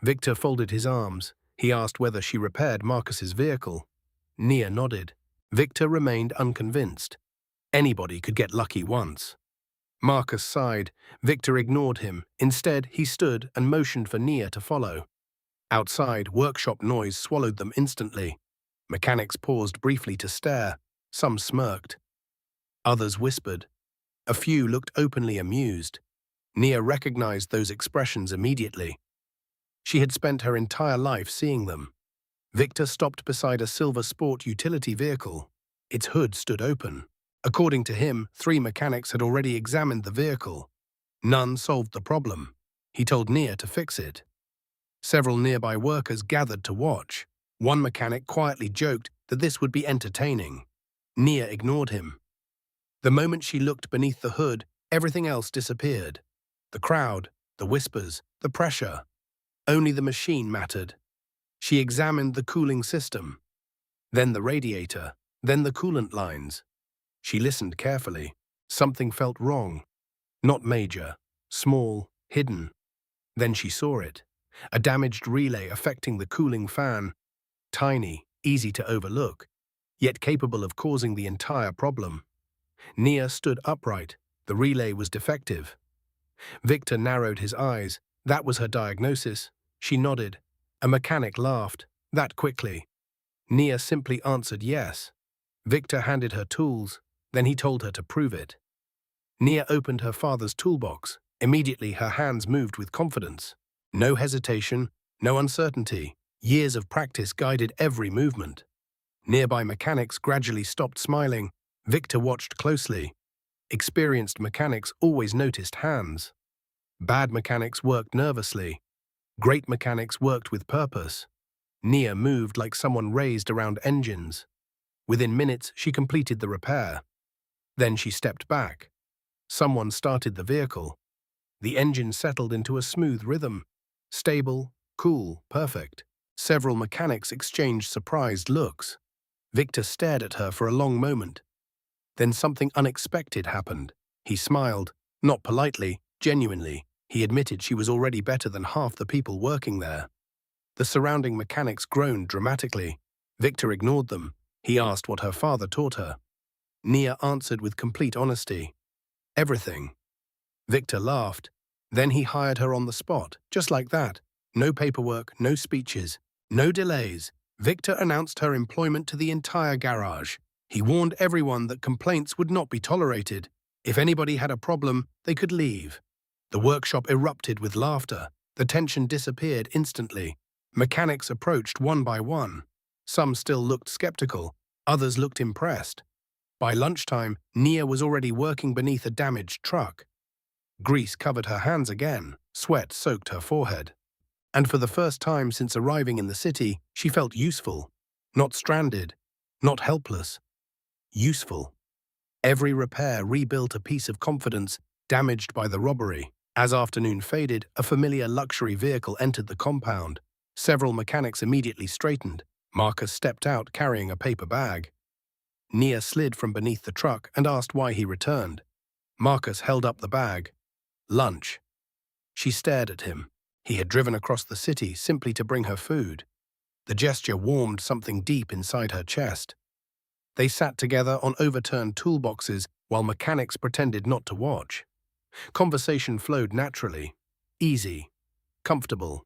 Victor folded his arms. He asked whether she repaired Marcus's vehicle. Nia nodded. Victor remained unconvinced. Anybody could get lucky once. Marcus sighed. Victor ignored him. Instead, he stood and motioned for Nia to follow. Outside, workshop noise swallowed them instantly. Mechanics paused briefly to stare. Some smirked. Others whispered. A few looked openly amused. Nia recognized those expressions immediately. She had spent her entire life seeing them. Victor stopped beside a silver sport utility vehicle. Its hood stood open. According to him, 3 mechanics had already examined the vehicle. None solved the problem. He told Nia to fix it. Several nearby workers gathered to watch. One mechanic quietly joked that this would be entertaining. Nia ignored him. The moment she looked beneath the hood, everything else disappeared. The crowd, the whispers, the pressure. Only the machine mattered. She examined the cooling system, then the radiator, then the coolant lines. She listened carefully. Something felt wrong. Not major, small, hidden. Then she saw it. A damaged relay affecting the cooling fan. tiny, easy to overlook, yet capable of causing the entire problem. Nia stood upright. The relay was defective. Victor narrowed his eyes. That was her diagnosis. She nodded. A mechanic laughed. That quickly. Nia simply answered yes. Victor handed her tools, then he told her to prove it. Nia opened her father's toolbox. Immediately her hands moved with confidence. No hesitation, no uncertainty. Years of practice guided every movement. Nearby mechanics gradually stopped smiling. Victor watched closely. Experienced mechanics always noticed hands. Bad mechanics worked nervously. Great mechanics worked with purpose. Nia moved like someone raised around engines. Within minutes, she completed the repair. Then she stepped back. Someone started the vehicle. The engine settled into a smooth rhythm. Stable, cool, perfect. Several mechanics exchanged surprised looks. Victor stared at her for a long moment. Then something unexpected happened. He smiled, not politely, genuinely. He admitted she was already better than half the people working there. The surrounding mechanics groaned dramatically. Victor ignored them. He asked what her father taught her. Nia answered with complete honesty. Everything. Victor laughed. Then he hired her on the spot, just like that. No paperwork, no speeches, no delays. Victor announced her employment to the entire garage. He warned everyone that complaints would not be tolerated. If anybody had a problem, they could leave. The workshop erupted with laughter. The tension disappeared instantly. Mechanics approached one by one. Some still looked skeptical. Others looked impressed. By lunchtime, Nia was already working beneath a damaged truck. Grease covered her hands again. Sweat soaked her forehead. And for the first time since arriving in the city, she felt useful. Not stranded. Not helpless. Useful. Every repair rebuilt a piece of confidence damaged by the robbery. As afternoon faded, a familiar luxury vehicle entered the compound. Several mechanics immediately straightened. Marcus stepped out carrying a paper bag. Nia slid from beneath the truck and asked why he returned. Marcus held up the bag. Lunch. She stared at him. He had driven across the city simply to bring her food. The gesture warmed something deep inside her chest. They sat together on overturned toolboxes while mechanics pretended not to watch. Conversation flowed naturally, easy, comfortable.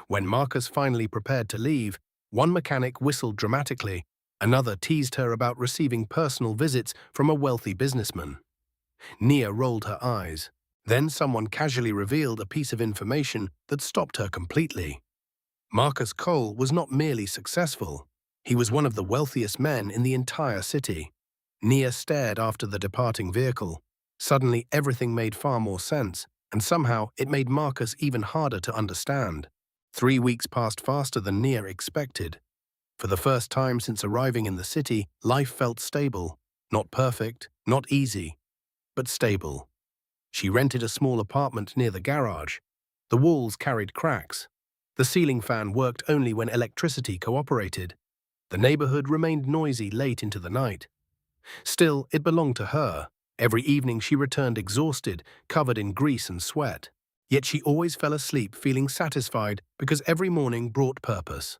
When Marcus finally prepared to leave, one mechanic whistled dramatically. Another teased her about receiving personal visits from a wealthy businessman. Nia rolled her eyes. Then someone casually revealed a piece of information that stopped her completely. Marcus Cole was not merely successful. He was one of the wealthiest men in the entire city. Nia stared after the departing vehicle. Suddenly, everything made far more sense, and somehow it made Marcus even harder to understand. 3 weeks passed faster than Nia expected. For the first time since arriving in the city, life felt stable. Not perfect, not easy, but stable. She rented a small apartment near the garage. The walls carried cracks. The ceiling fan worked only when electricity cooperated. The neighborhood remained noisy late into the night. Still, it belonged to her. Every evening she returned exhausted, covered in grease and sweat. Yet she always fell asleep feeling satisfied because every morning brought purpose.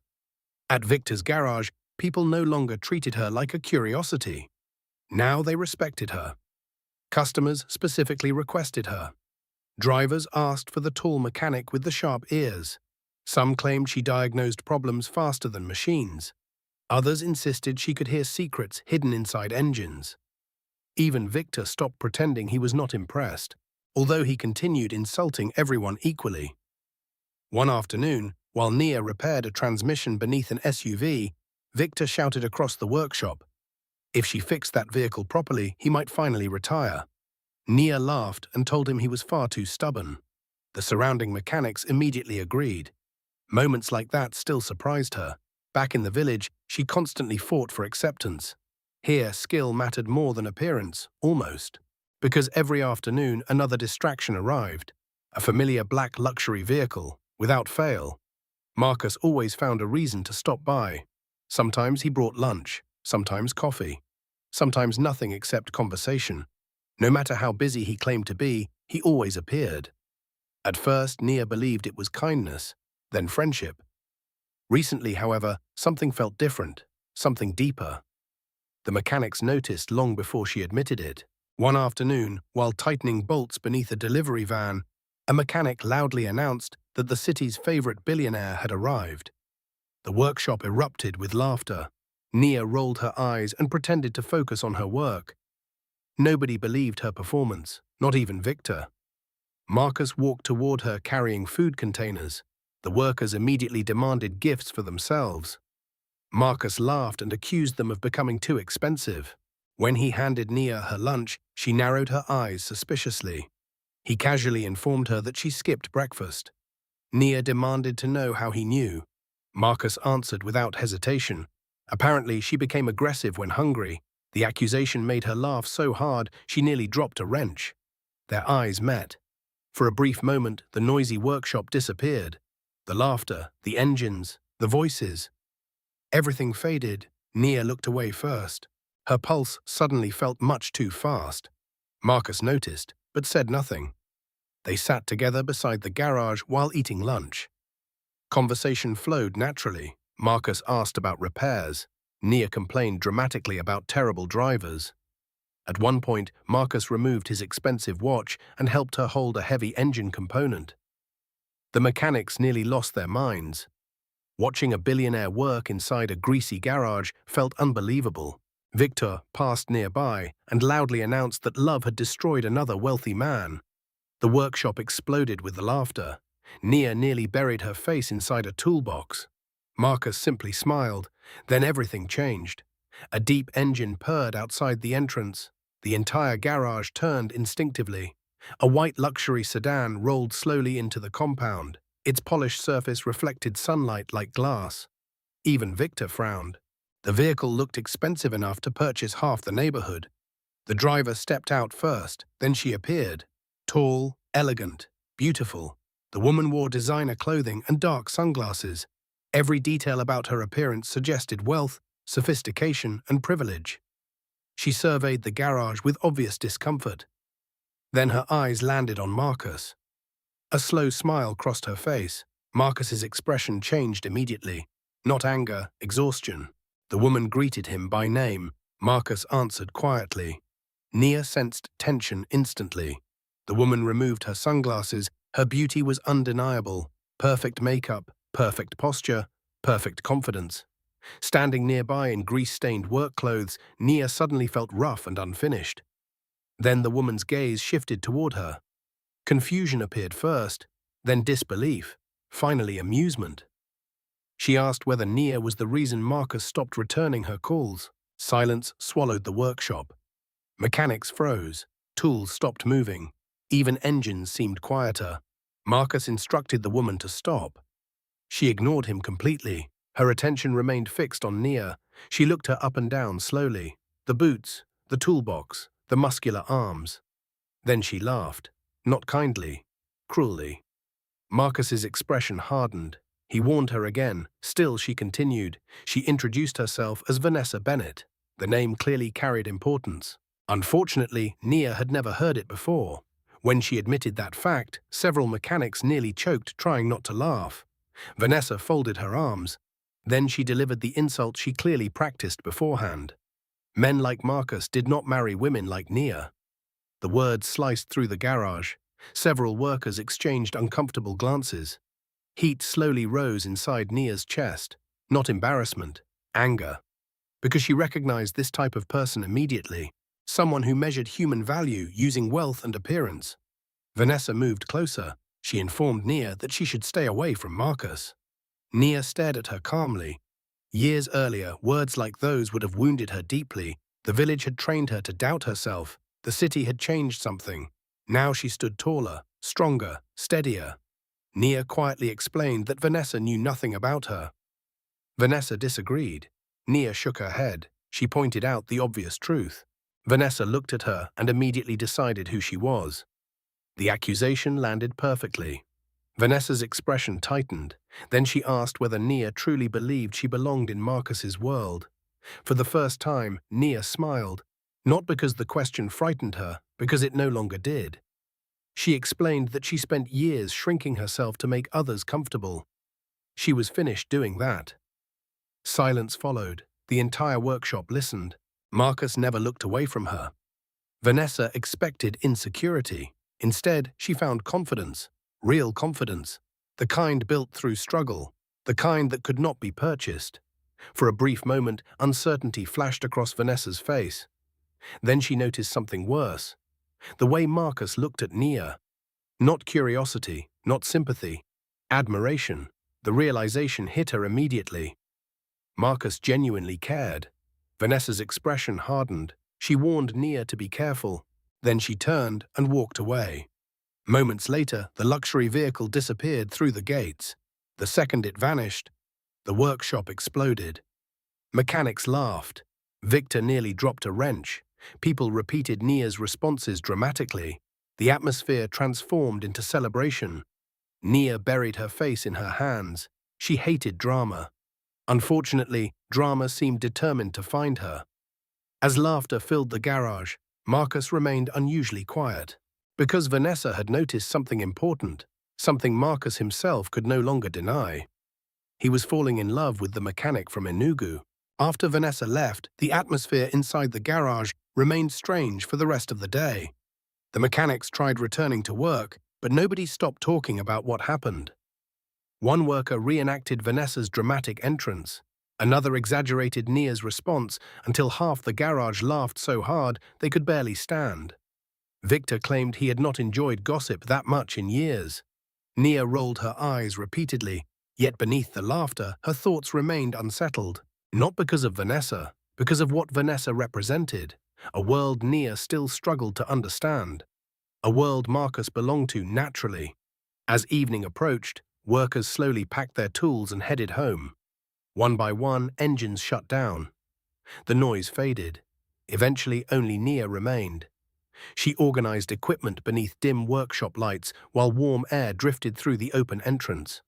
At Victor's garage, people no longer treated her like a curiosity. Now they respected her. Customers specifically requested her. Drivers asked for the tall mechanic with the sharp ears. Some claimed she diagnosed problems faster than machines. Others insisted she could hear secrets hidden inside engines. Even Victor stopped pretending he was not impressed, although he continued insulting everyone equally. One afternoon, while Nia repaired a transmission beneath an SUV, Victor shouted across the workshop. If she fixed that vehicle properly, he might finally retire. Nia laughed and told him he was far too stubborn. The surrounding mechanics immediately agreed. Moments like that still surprised her. Back in the village, she constantly fought for acceptance. Here, skill mattered more than appearance, almost. Because every afternoon, another distraction arrived. A familiar black luxury vehicle, without fail. Marcus always found a reason to stop by. Sometimes he brought lunch, sometimes coffee, sometimes nothing except conversation. No matter how busy he claimed to be, he always appeared. At first, Nia believed it was kindness, then friendship. Recently, however, something felt different, something deeper. The mechanics noticed long before she admitted it. One afternoon, while tightening bolts beneath a delivery van, a mechanic loudly announced that the city's favorite billionaire had arrived. The workshop erupted with laughter. Nia rolled her eyes and pretended to focus on her work. Nobody believed her performance, not even Victor. Marcus walked toward her carrying food containers. The workers immediately demanded gifts for themselves. Marcus laughed and accused them of becoming too expensive. When he handed Nia her lunch, she narrowed her eyes suspiciously. He casually informed her that she skipped breakfast. Nia demanded to know how he knew. Marcus answered without hesitation. Apparently, she became aggressive when hungry. The accusation made her laugh so hard she nearly dropped a wrench. Their eyes met. For a brief moment, the noisy workshop disappeared. The laughter, the engines, the voices. Everything faded. Nia looked away first. Her pulse suddenly felt much too fast. Marcus noticed, but said nothing. They sat together beside the garage while eating lunch. Conversation flowed naturally. Marcus asked about repairs. Nia complained dramatically about terrible drivers. At one point, Marcus removed his expensive watch and helped her hold a heavy engine component. The mechanics nearly lost their minds. Watching a billionaire work inside a greasy garage felt unbelievable. Victor passed nearby and loudly announced that love had destroyed another wealthy man. The workshop exploded with laughter. Nia nearly buried her face inside a toolbox. Marcus simply smiled. Then everything changed. A deep engine purred outside the entrance. The entire garage turned instinctively. A white luxury sedan rolled slowly into the compound. Its polished surface reflected sunlight like glass. Even Victor frowned. The vehicle looked expensive enough to purchase half the neighborhood. The driver stepped out first, then she appeared. Tall, elegant, beautiful. The woman wore designer clothing and dark sunglasses. Every detail about her appearance suggested wealth, sophistication, and privilege. She surveyed the garage with obvious discomfort. Then her eyes landed on Marcus. A slow smile crossed her face. Marcus's expression changed immediately. Not anger, exhaustion. The woman greeted him by name. Marcus answered quietly. Nia sensed tension instantly. The woman removed her sunglasses. Her beauty was undeniable. Perfect makeup, perfect posture, perfect confidence. Standing nearby in grease-stained work clothes, Nia suddenly felt rough and unfinished. Then the woman's gaze shifted toward her. Confusion appeared first, then disbelief, finally amusement. She asked whether Nia was the reason Marcus stopped returning her calls. Silence swallowed the workshop. Mechanics froze. Tools stopped moving. Even engines seemed quieter. Marcus instructed the woman to stop. She ignored him completely. Her attention remained fixed on Nia. She looked her up and down slowly. The boots, the toolbox, the muscular arms. Then she laughed. Not kindly, cruelly. Marcus's expression hardened. He warned her again. Still, she continued. She introduced herself as Vanessa Bennett. The name clearly carried importance. Unfortunately, Nia had never heard it before. When she admitted that fact, several mechanics nearly choked, trying not to laugh. Vanessa folded her arms. Then she delivered the insult she clearly practiced beforehand. Men like Marcus did not marry women like Nia. The words sliced through the garage. Several workers exchanged uncomfortable glances. Heat slowly rose inside Nia's chest. Not embarrassment, anger. Because she recognized this type of person immediately. Someone who measured human value using wealth and appearance. Vanessa moved closer. She informed Nia that she should stay away from Marcus. Nia stared at her calmly. Years earlier, words like those would have wounded her deeply. The village had trained her to doubt herself. The city had changed something. Now she stood taller, stronger, steadier. Nia quietly explained that Vanessa knew nothing about her. Vanessa disagreed. Nia shook her head. She pointed out the obvious truth. Vanessa looked at her and immediately decided who she was. The accusation landed perfectly. Vanessa's expression tightened. Then she asked whether Nia truly believed she belonged in Marcus's world. For the first time, Nia smiled. Not because the question frightened her, because it no longer did. She explained that she spent years shrinking herself to make others comfortable. She was finished doing that. Silence followed. The entire workshop listened. Marcus never looked away from her. Vanessa expected insecurity. Instead, she found confidence, real confidence, the kind built through struggle, the kind that could not be purchased. For a brief moment, uncertainty flashed across Vanessa's face. Then she noticed something worse. The way Marcus looked at Nia. Not curiosity, not sympathy, admiration. The realization hit her immediately. Marcus genuinely cared. Vanessa's expression hardened. She warned Nia to be careful. Then she turned and walked away. Moments later, the luxury vehicle disappeared through the gates. The second it vanished, the workshop exploded. Mechanics laughed. Victor nearly dropped a wrench. People repeated Nia's responses dramatically. The atmosphere transformed into celebration. Nia buried her face in her hands. She hated drama. Unfortunately, drama seemed determined to find her. As laughter filled the garage, Marcus remained unusually quiet. Because Vanessa had noticed something important, something Marcus himself could no longer deny. He was falling in love with the mechanic from Enugu. After Vanessa left, the atmosphere inside the garage remained strange for the rest of the day. The mechanics tried returning to work, but nobody stopped talking about what happened. One worker reenacted Vanessa's dramatic entrance. Another exaggerated Nia's response until half the garage laughed so hard they could barely stand. Victor claimed he had not enjoyed gossip that much in years. Nia rolled her eyes repeatedly, yet beneath the laughter, her thoughts remained unsettled. Not because of Vanessa, because of what Vanessa represented. A world Nia still struggled to understand. A world Marcus belonged to naturally. As evening approached, workers slowly packed their tools and headed home. One by one, engines shut down. The noise faded. Eventually, only Nia remained. She organized equipment beneath dim workshop lights while warm air drifted through the open entrance.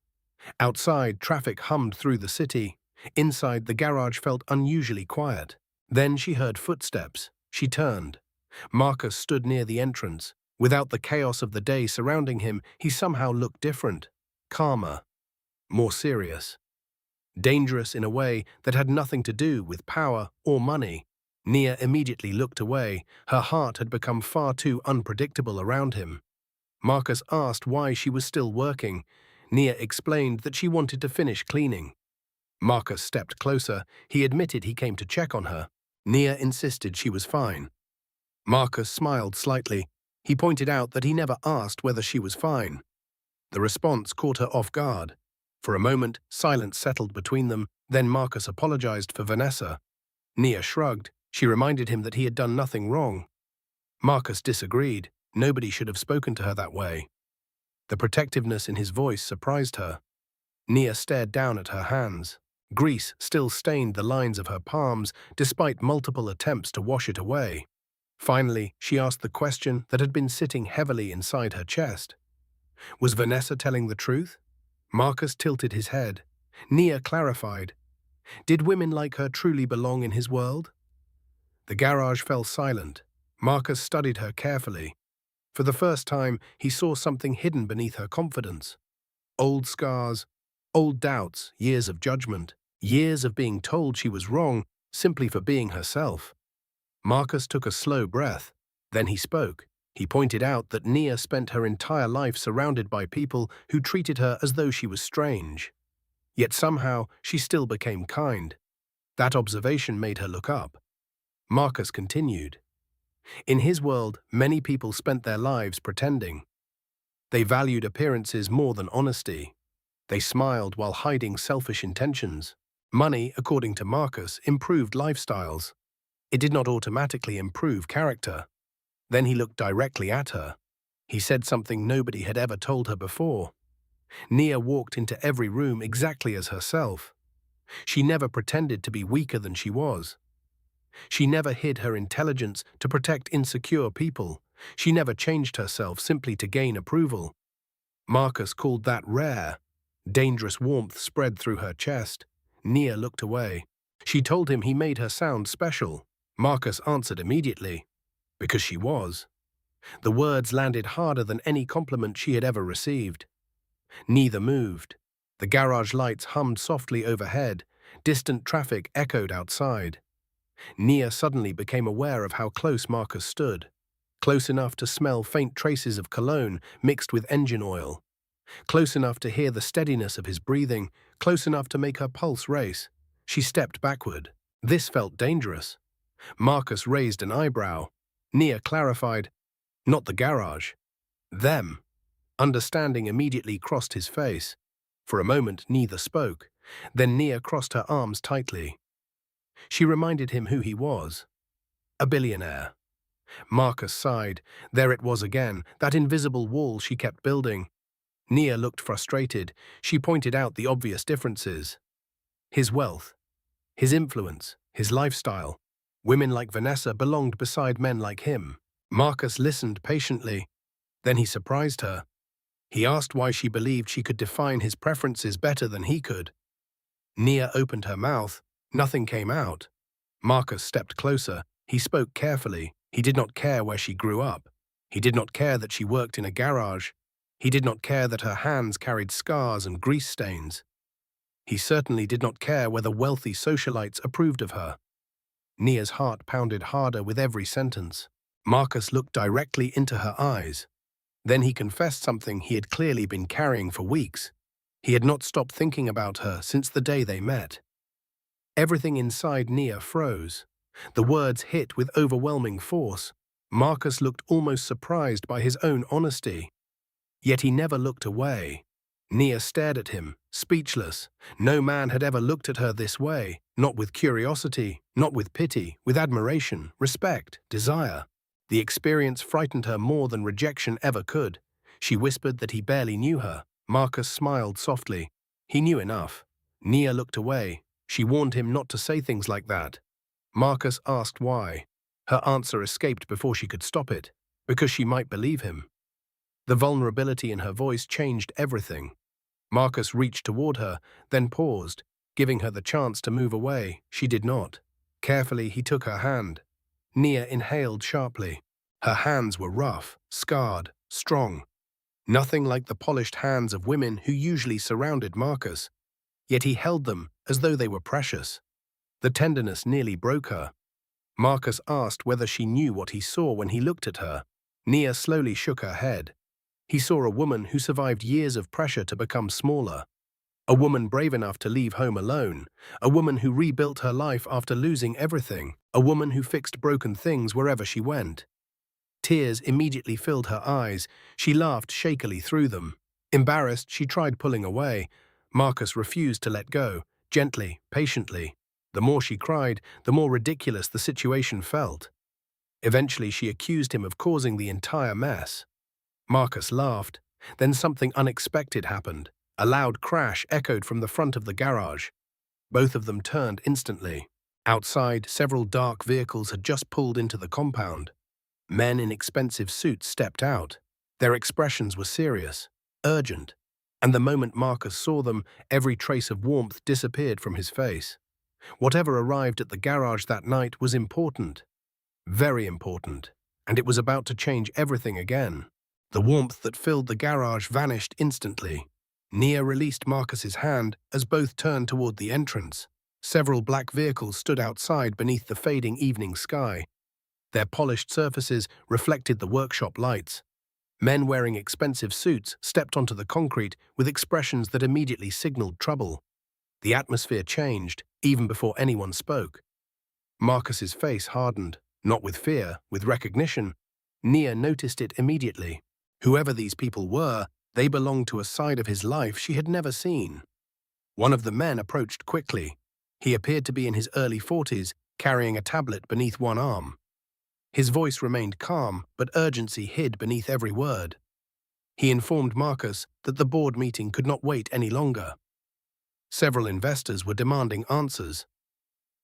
Outside, traffic hummed through the city. Inside, the garage felt unusually quiet. Then she heard footsteps. She turned. Marcus stood near the entrance. Without the chaos of the day surrounding him, he somehow looked different, calmer, more serious. Dangerous in a way that had nothing to do with power or money. Nia immediately looked away. Her heart had become far too unpredictable around him. Marcus asked why she was still working. Nia explained that she wanted to finish cleaning. Marcus stepped closer. He admitted he came to check on her. Nia insisted she was fine. Marcus smiled slightly. He pointed out that he never asked whether she was fine. The response caught her off guard. For a moment, silence settled between them. Then Marcus apologized for Vanessa. Nia shrugged. She reminded him that he had done nothing wrong. Marcus disagreed. Nobody should have spoken to her that way. The protectiveness in his voice surprised her. Nia stared down at her hands. Grease still stained the lines of her palms, despite multiple attempts to wash it away. Finally, she asked the question that had been sitting heavily inside her chest. Was Vanessa telling the truth? Marcus tilted his head. Nia clarified. Did women like her truly belong in his world? The garage fell silent. Marcus studied her carefully. For the first time, he saw something hidden beneath her confidence. Old scars, old doubts, years of judgment, years of being told she was wrong simply for being herself. Marcus took a slow breath. Then he spoke. He pointed out that Nia spent her entire life surrounded by people who treated her as though she was strange. Yet somehow, she still became kind. That observation made her look up. Marcus continued. In his world, many people spent their lives pretending. They valued appearances more than honesty. They smiled while hiding selfish intentions. Money, according to Marcus, improved lifestyles. It did not automatically improve character. Then he looked directly at her. He said something nobody had ever told her before. Nia walked into every room exactly as herself. She never pretended to be weaker than she was. She never hid her intelligence to protect insecure people. She never changed herself simply to gain approval. Marcus called that rare. Dangerous warmth spread through her chest. Nia looked away. She told him he made her sound special. Marcus answered immediately. Because she was. The words landed harder than any compliment she had ever received. Neither moved. The garage lights hummed softly overhead. Distant traffic echoed outside. Nia suddenly became aware of how close Marcus stood. Close enough to smell faint traces of cologne mixed with engine oil. Close enough to hear the steadiness of his breathing. Close enough to make her pulse race. She stepped backward. This felt dangerous. Marcus raised an eyebrow. Nia clarified, "Not the garage. Them." Understanding immediately crossed his face. For a moment, neither spoke. Then Nia crossed her arms tightly. She reminded him who he was. A billionaire. Marcus sighed. There it was again, that invisible wall she kept building. Nia looked frustrated. She pointed out the obvious differences. His wealth, his influence, his lifestyle. Women like Vanessa belonged beside men like him. Marcus listened patiently. Then he surprised her. He asked why she believed she could define his preferences better than he could. Nia opened her mouth. Nothing came out. Marcus stepped closer. He spoke carefully. He did not care where she grew up. He did not care that she worked in a garage. He did not care that her hands carried scars and grease stains. He certainly did not care whether wealthy socialites approved of her. Nia's heart pounded harder with every sentence. Marcus looked directly into her eyes. Then he confessed something he had clearly been carrying for weeks. He had not stopped thinking about her since the day they met. Everything inside Nia froze. The words hit with overwhelming force. Marcus looked almost surprised by his own honesty. Yet he never looked away. Nia stared at him, speechless. No man had ever looked at her this way, not with curiosity, not with pity, with admiration, respect, desire. The experience frightened her more than rejection ever could. She whispered that he barely knew her. Marcus smiled softly. He knew enough. Nia looked away. She warned him not to say things like that. Marcus asked why. Her answer escaped before she could stop it. Because she might believe him. The vulnerability in her voice changed everything. Marcus reached toward her, then paused, giving her the chance to move away. She did not. Carefully, he took her hand. Nia inhaled sharply. Her hands were rough, scarred, strong. Nothing like the polished hands of women who usually surrounded Marcus. Yet he held them as though they were precious. The tenderness nearly broke her. Marcus asked whether she knew what he saw when he looked at her. Nia slowly shook her head. He saw a woman who survived years of pressure to become smaller. A woman brave enough to leave home alone. A woman who rebuilt her life after losing everything. A woman who fixed broken things wherever she went. Tears immediately filled her eyes. She laughed shakily through them. Embarrassed, she tried pulling away. Marcus refused to let go, gently, patiently. The more she cried, the more ridiculous the situation felt. Eventually, she accused him of causing the entire mess. Marcus laughed. Then something unexpected happened. A loud crash echoed from the front of the garage. Both of them turned instantly. Outside, several dark vehicles had just pulled into the compound. Men in expensive suits stepped out. Their expressions were serious, urgent, and the moment Marcus saw them, every trace of warmth disappeared from his face. Whatever arrived at the garage that night was important, very important, and it was about to change everything again. The warmth that filled the garage vanished instantly. Nia released Marcus's hand as both turned toward the entrance. Several black vehicles stood outside beneath the fading evening sky. Their polished surfaces reflected the workshop lights. Men wearing expensive suits stepped onto the concrete with expressions that immediately signaled trouble. The atmosphere changed, even before anyone spoke. Marcus's face hardened, not with fear, with recognition. Nia noticed it immediately. Whoever these people were, they belonged to a side of his life she had never seen. One of the men approached quickly. He appeared to be in his early 40s, carrying a tablet beneath one arm. His voice remained calm, but urgency hid beneath every word. He informed Marcus that the board meeting could not wait any longer. Several investors were demanding answers.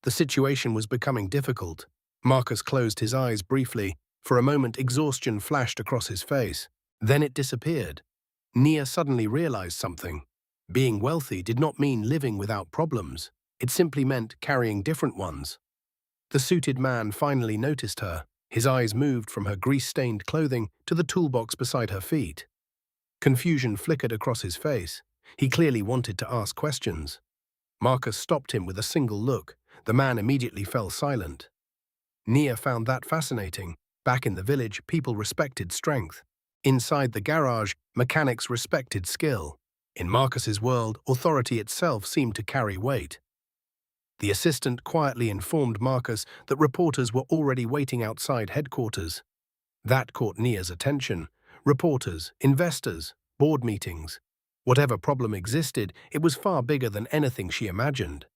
The situation was becoming difficult. Marcus closed his eyes briefly. For a moment, exhaustion flashed across his face. Then it disappeared. Nia suddenly realized something. Being wealthy did not mean living without problems. It simply meant carrying different ones. The suited man finally noticed her. His eyes moved from her grease-stained clothing to the toolbox beside her feet. Confusion flickered across his face. He clearly wanted to ask questions. Marcus stopped him with a single look. The man immediately fell silent. Nia found that fascinating. Back in the village, people respected strength. Inside the garage, mechanics respected skill. In Marcus's world, authority itself seemed to carry weight. The assistant quietly informed Marcus that reporters were already waiting outside headquarters. That caught Nia's attention. Reporters, investors, board meetings. Whatever problem existed, it was far bigger than anything she imagined.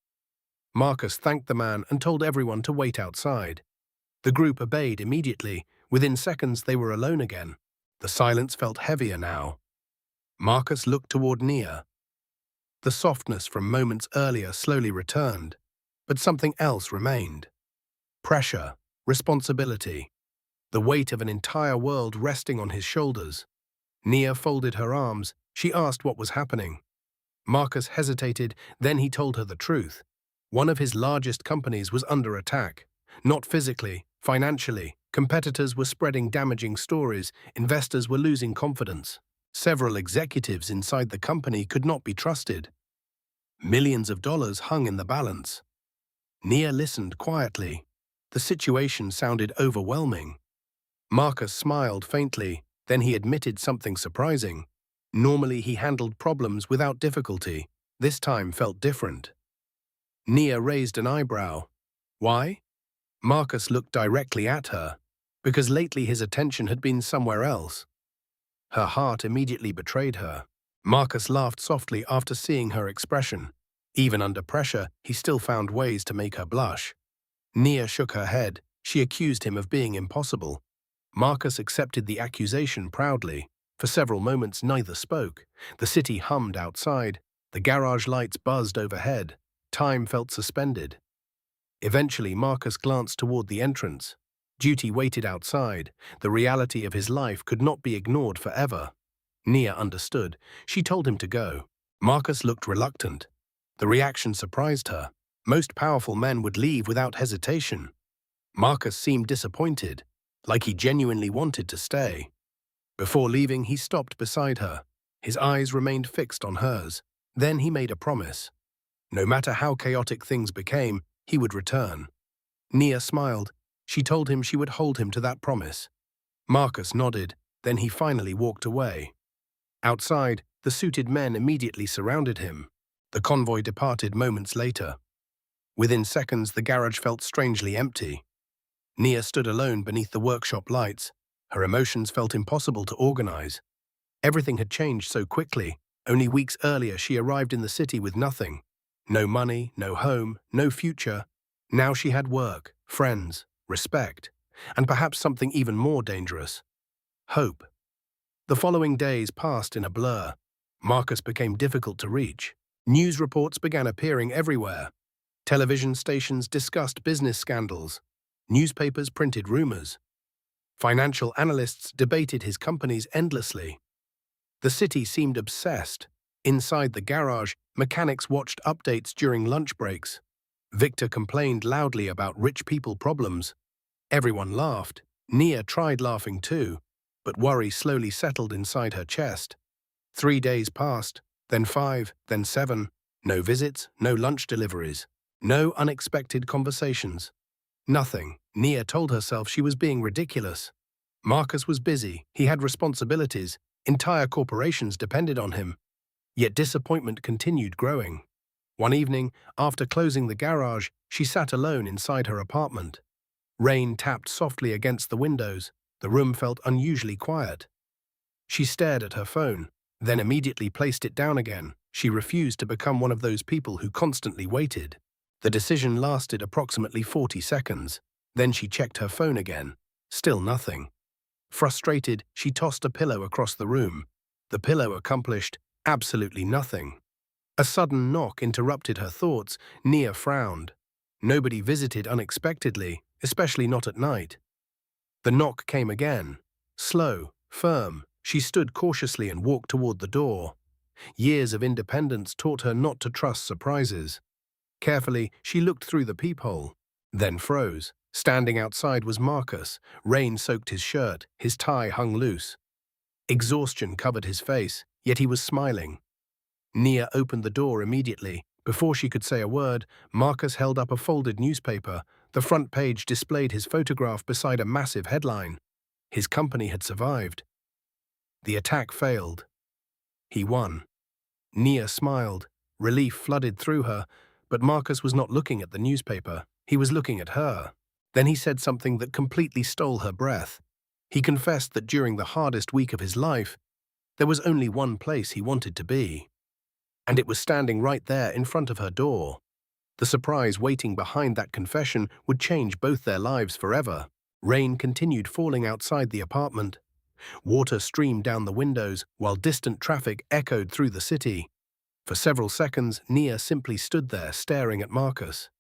Marcus thanked the man and told everyone to wait outside. The group obeyed immediately. Within seconds, they were alone again. The silence felt heavier now. Marcus looked toward Nia. The softness from moments earlier slowly returned, but something else remained. Pressure, responsibility, the weight of an entire world resting on his shoulders. Nia folded her arms. She asked what was happening. Marcus hesitated, then he told her the truth. One of his largest companies was under attack. Not physically, financially. Competitors were spreading damaging stories. Investors were losing confidence. Several executives inside the company could not be trusted. Millions of dollars hung in the balance. Nia listened quietly. The situation sounded overwhelming. Marcus smiled faintly, then he admitted something surprising. Normally he handled problems without difficulty. This time felt different. Nia raised an eyebrow. Why? Marcus looked directly at her, because lately his attention had been somewhere else. Her heart immediately betrayed her. Marcus laughed softly after seeing her expression. Even under pressure, he still found ways to make her blush. Nia shook her head. She accused him of being impossible. Marcus accepted the accusation proudly. For several moments, neither spoke. The city hummed outside. The garage lights buzzed overhead. Time felt suspended. Eventually, Marcus glanced toward the entrance. Duty waited outside. The reality of his life could not be ignored forever. Nia understood. She told him to go. Marcus looked reluctant. The reaction surprised her. Most powerful men would leave without hesitation. Marcus seemed disappointed, like he genuinely wanted to stay. Before leaving, he stopped beside her. His eyes remained fixed on hers. Then he made a promise. No matter how chaotic things became, he would return. Nia smiled. She told him she would hold him to that promise. Marcus nodded, then he finally walked away. Outside, the suited men immediately surrounded him. The convoy departed moments later. Within seconds, the garage felt strangely empty. Nia stood alone beneath the workshop lights. Her emotions felt impossible to organize. Everything had changed so quickly. Only weeks earlier, she arrived in the city with nothing. No money, no home, no future. Now she had work, friends, respect, and perhaps something even more dangerous: hope. The following days passed in a blur. Marcus became difficult to reach. News reports began appearing everywhere. Television stations discussed business scandals. Newspapers printed rumors. Financial analysts debated his companies endlessly. The city seemed obsessed. Inside the garage, mechanics watched updates during lunch breaks. Victor complained loudly about rich people problems. Everyone laughed. Nia tried laughing too, but worry slowly settled inside her chest. 3 days passed, then 5, then 7. No visits, no lunch deliveries, no unexpected conversations. Nothing. Nia told herself she was being ridiculous. Marcus was busy. He had responsibilities. Entire corporations depended on him. Yet disappointment continued growing. One evening, after closing the garage, she sat alone inside her apartment. Rain tapped softly against the windows. The room felt unusually quiet. She stared at her phone, then immediately placed it down again. She refused to become one of those people who constantly waited. The decision lasted approximately 40 seconds. Then she checked her phone again. Still nothing. Frustrated, she tossed a pillow across the room. The pillow accomplished absolutely nothing. A sudden knock interrupted her thoughts. Nia frowned. Nobody visited unexpectedly, especially not at night. The knock came again. Slow, firm. She stood cautiously and walked toward the door. Years of independence taught her not to trust surprises. Carefully, she looked through the peephole, then froze. Standing outside was Marcus. Rain soaked his shirt. His tie hung loose. Exhaustion covered his face, yet he was smiling. Nia opened the door immediately. Before she could say a word, Marcus held up a folded newspaper. The front page displayed his photograph beside a massive headline. His company had survived. The attack failed. He won. Nia smiled. Relief flooded through her, but Marcus was not looking at the newspaper. He was looking at her. Then he said something that completely stole her breath. He confessed that during the hardest week of his life, there was only one place he wanted to be. And it was standing right there in front of her door. The surprise waiting behind that confession would change both their lives forever. Rain continued falling outside the apartment. Water streamed down the windows, while distant traffic echoed through the city. For several seconds, Nia simply stood there staring at Marcus.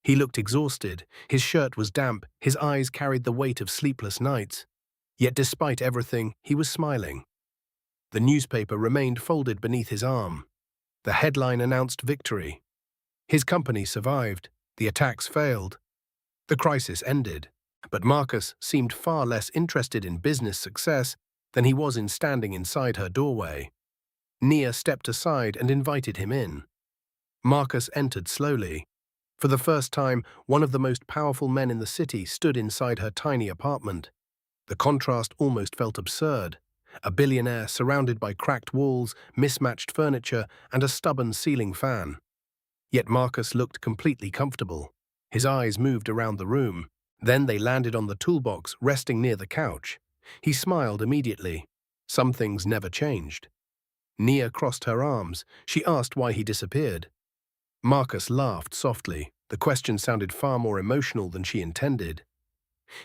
He looked exhausted, his shirt was damp, his eyes carried the weight of sleepless nights. Yet despite everything, he was smiling. The newspaper remained folded beneath his arm. The headline announced victory. His company survived. The attacks failed. The crisis ended. But Marcus seemed far less interested in business success than he was in standing inside her doorway. Nia stepped aside and invited him in. Marcus entered slowly. For the first time, one of the most powerful men in the city stood inside her tiny apartment. The contrast almost felt absurd. A billionaire surrounded by cracked walls, mismatched furniture, and a stubborn ceiling fan. Yet Marcus looked completely comfortable. His eyes moved around the room. Then they landed on the toolbox resting near the couch. He smiled immediately. Some things never changed. Nia crossed her arms. She asked why he disappeared. Marcus laughed softly. The question sounded far more emotional than she intended.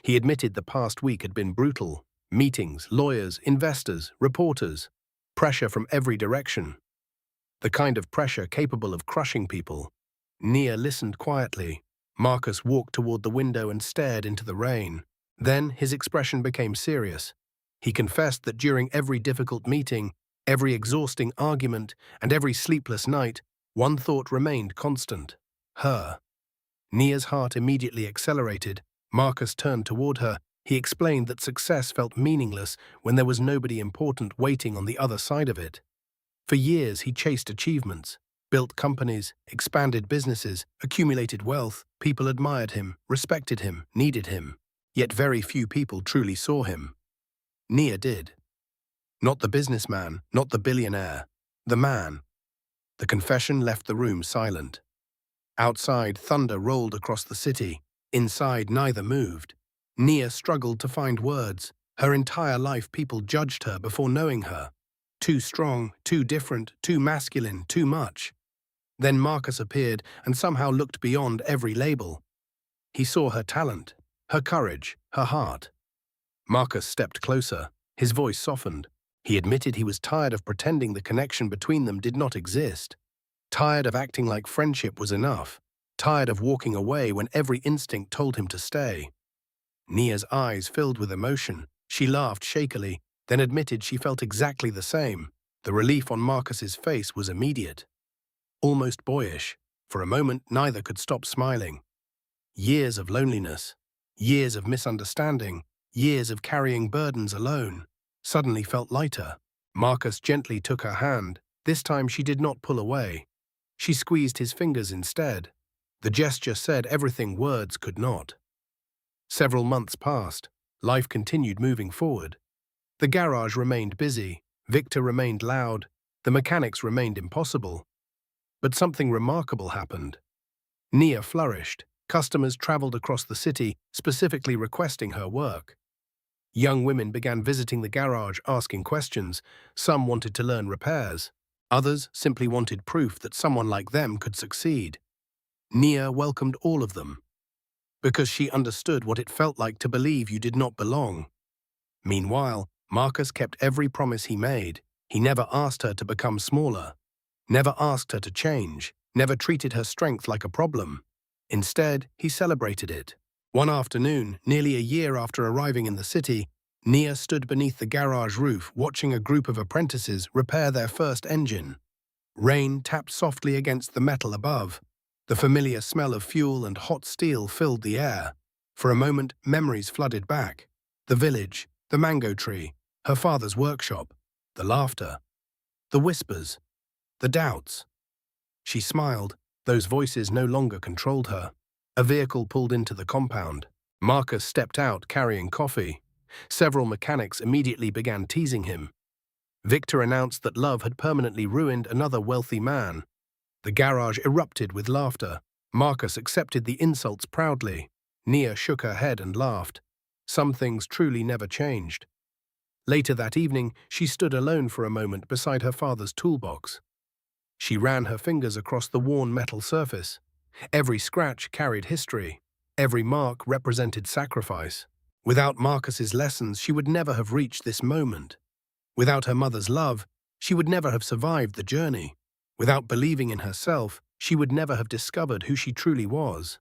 He admitted the past week had been brutal. Meetings, lawyers, investors, reporters. Pressure from every direction. The kind of pressure capable of crushing people. Nia listened quietly. Marcus walked toward the window and stared into the rain. Then his expression became serious. He confessed that during every difficult meeting, every exhausting argument, and every sleepless night, one thought remained constant: her. Nia's heart immediately accelerated. Marcus turned toward her. He explained that success felt meaningless when there was nobody important waiting on the other side of it. For years he chased achievements, built companies, expanded businesses, accumulated wealth. People admired him, respected him, needed him. Yet very few people truly saw him. Nia did. Not the businessman, not the billionaire. The man. The confession left the room silent. Outside, thunder rolled across the city. Inside, neither moved. Nia struggled to find words. Her entire life people judged her before knowing her. Too strong, too different, too masculine, too much. Then Marcus appeared and somehow looked beyond every label. He saw her talent, her courage, her heart. Marcus stepped closer. His voice softened. He admitted he was tired of pretending the connection between them did not exist. Tired of acting like friendship was enough. Tired of walking away when every instinct told him to stay. Nia's eyes filled with emotion. She laughed shakily, then admitted she felt exactly the same. The relief on Marcus's face was immediate. Almost boyish. For a moment, neither could stop smiling. Years of loneliness, years of misunderstanding, years of carrying burdens alone, suddenly felt lighter. Marcus gently took her hand. This time she did not pull away. She squeezed his fingers instead. The gesture said everything words could not. Several months passed. Life continued moving forward. The garage remained busy. Victor remained loud. The mechanics remained impossible. But something remarkable happened. Nia flourished. Customers traveled across the city, specifically requesting her work. Young women began visiting the garage, asking questions. Some wanted to learn repairs. Others simply wanted proof that someone like them could succeed. Nia welcomed all of them, because she understood what it felt like to believe you did not belong. Meanwhile, Marcus kept every promise he made. He never asked her to become smaller, never asked her to change, never treated her strength like a problem. Instead, he celebrated it. One afternoon, nearly a year after arriving in the city, Nia stood beneath the garage roof watching a group of apprentices repair their first engine. Rain tapped softly against the metal above. The familiar smell of fuel and hot steel filled the air. For a moment, memories flooded back. The village, the mango tree, her father's workshop, the laughter, the whispers. The doubts. She smiled. Those voices no longer controlled her. A vehicle pulled into the compound. Marcus stepped out carrying coffee. Several mechanics immediately began teasing him. Victor announced that love had permanently ruined another wealthy man. The garage erupted with laughter. Marcus accepted the insults proudly. Nia shook her head and laughed. Some things truly never changed. Later that evening, she stood alone for a moment beside her father's toolbox. She ran her fingers across the worn metal surface. Every scratch carried history. Every mark represented sacrifice. Without Marcus's lessons, she would never have reached this moment. Without her mother's love, she would never have survived the journey. Without believing in herself, she would never have discovered who she truly was.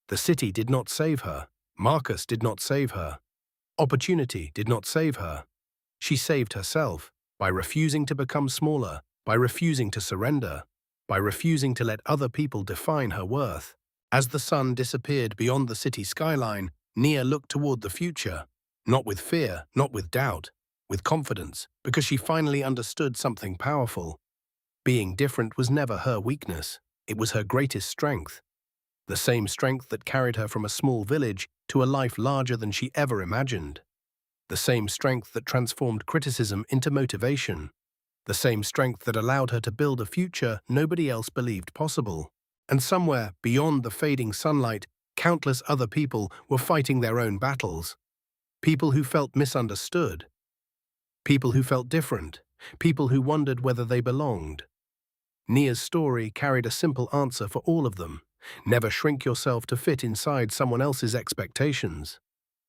The city did not save her. Marcus did not save her. Opportunity did not save her. She saved herself by refusing to become smaller, by refusing to surrender, by refusing to let other people define her worth. As the sun disappeared beyond the city skyline, Nia looked toward the future, not with fear, not with doubt, with confidence, because she finally understood something powerful. Being different was never her weakness. It was her greatest strength. The same strength that carried her from a small village to a life larger than she ever imagined. The same strength that transformed criticism into motivation. The same strength that allowed her to build a future nobody else believed possible. And somewhere beyond the fading sunlight, countless other people were fighting their own battles. People who felt misunderstood. People who felt different. People who wondered whether they belonged. Nia's story carried a simple answer for all of them. Never shrink yourself to fit inside someone else's expectations.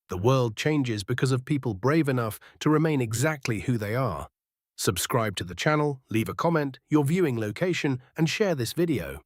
The world changes because of people brave enough to remain exactly who they are. Subscribe to the channel, leave a comment, your viewing location, and share this video.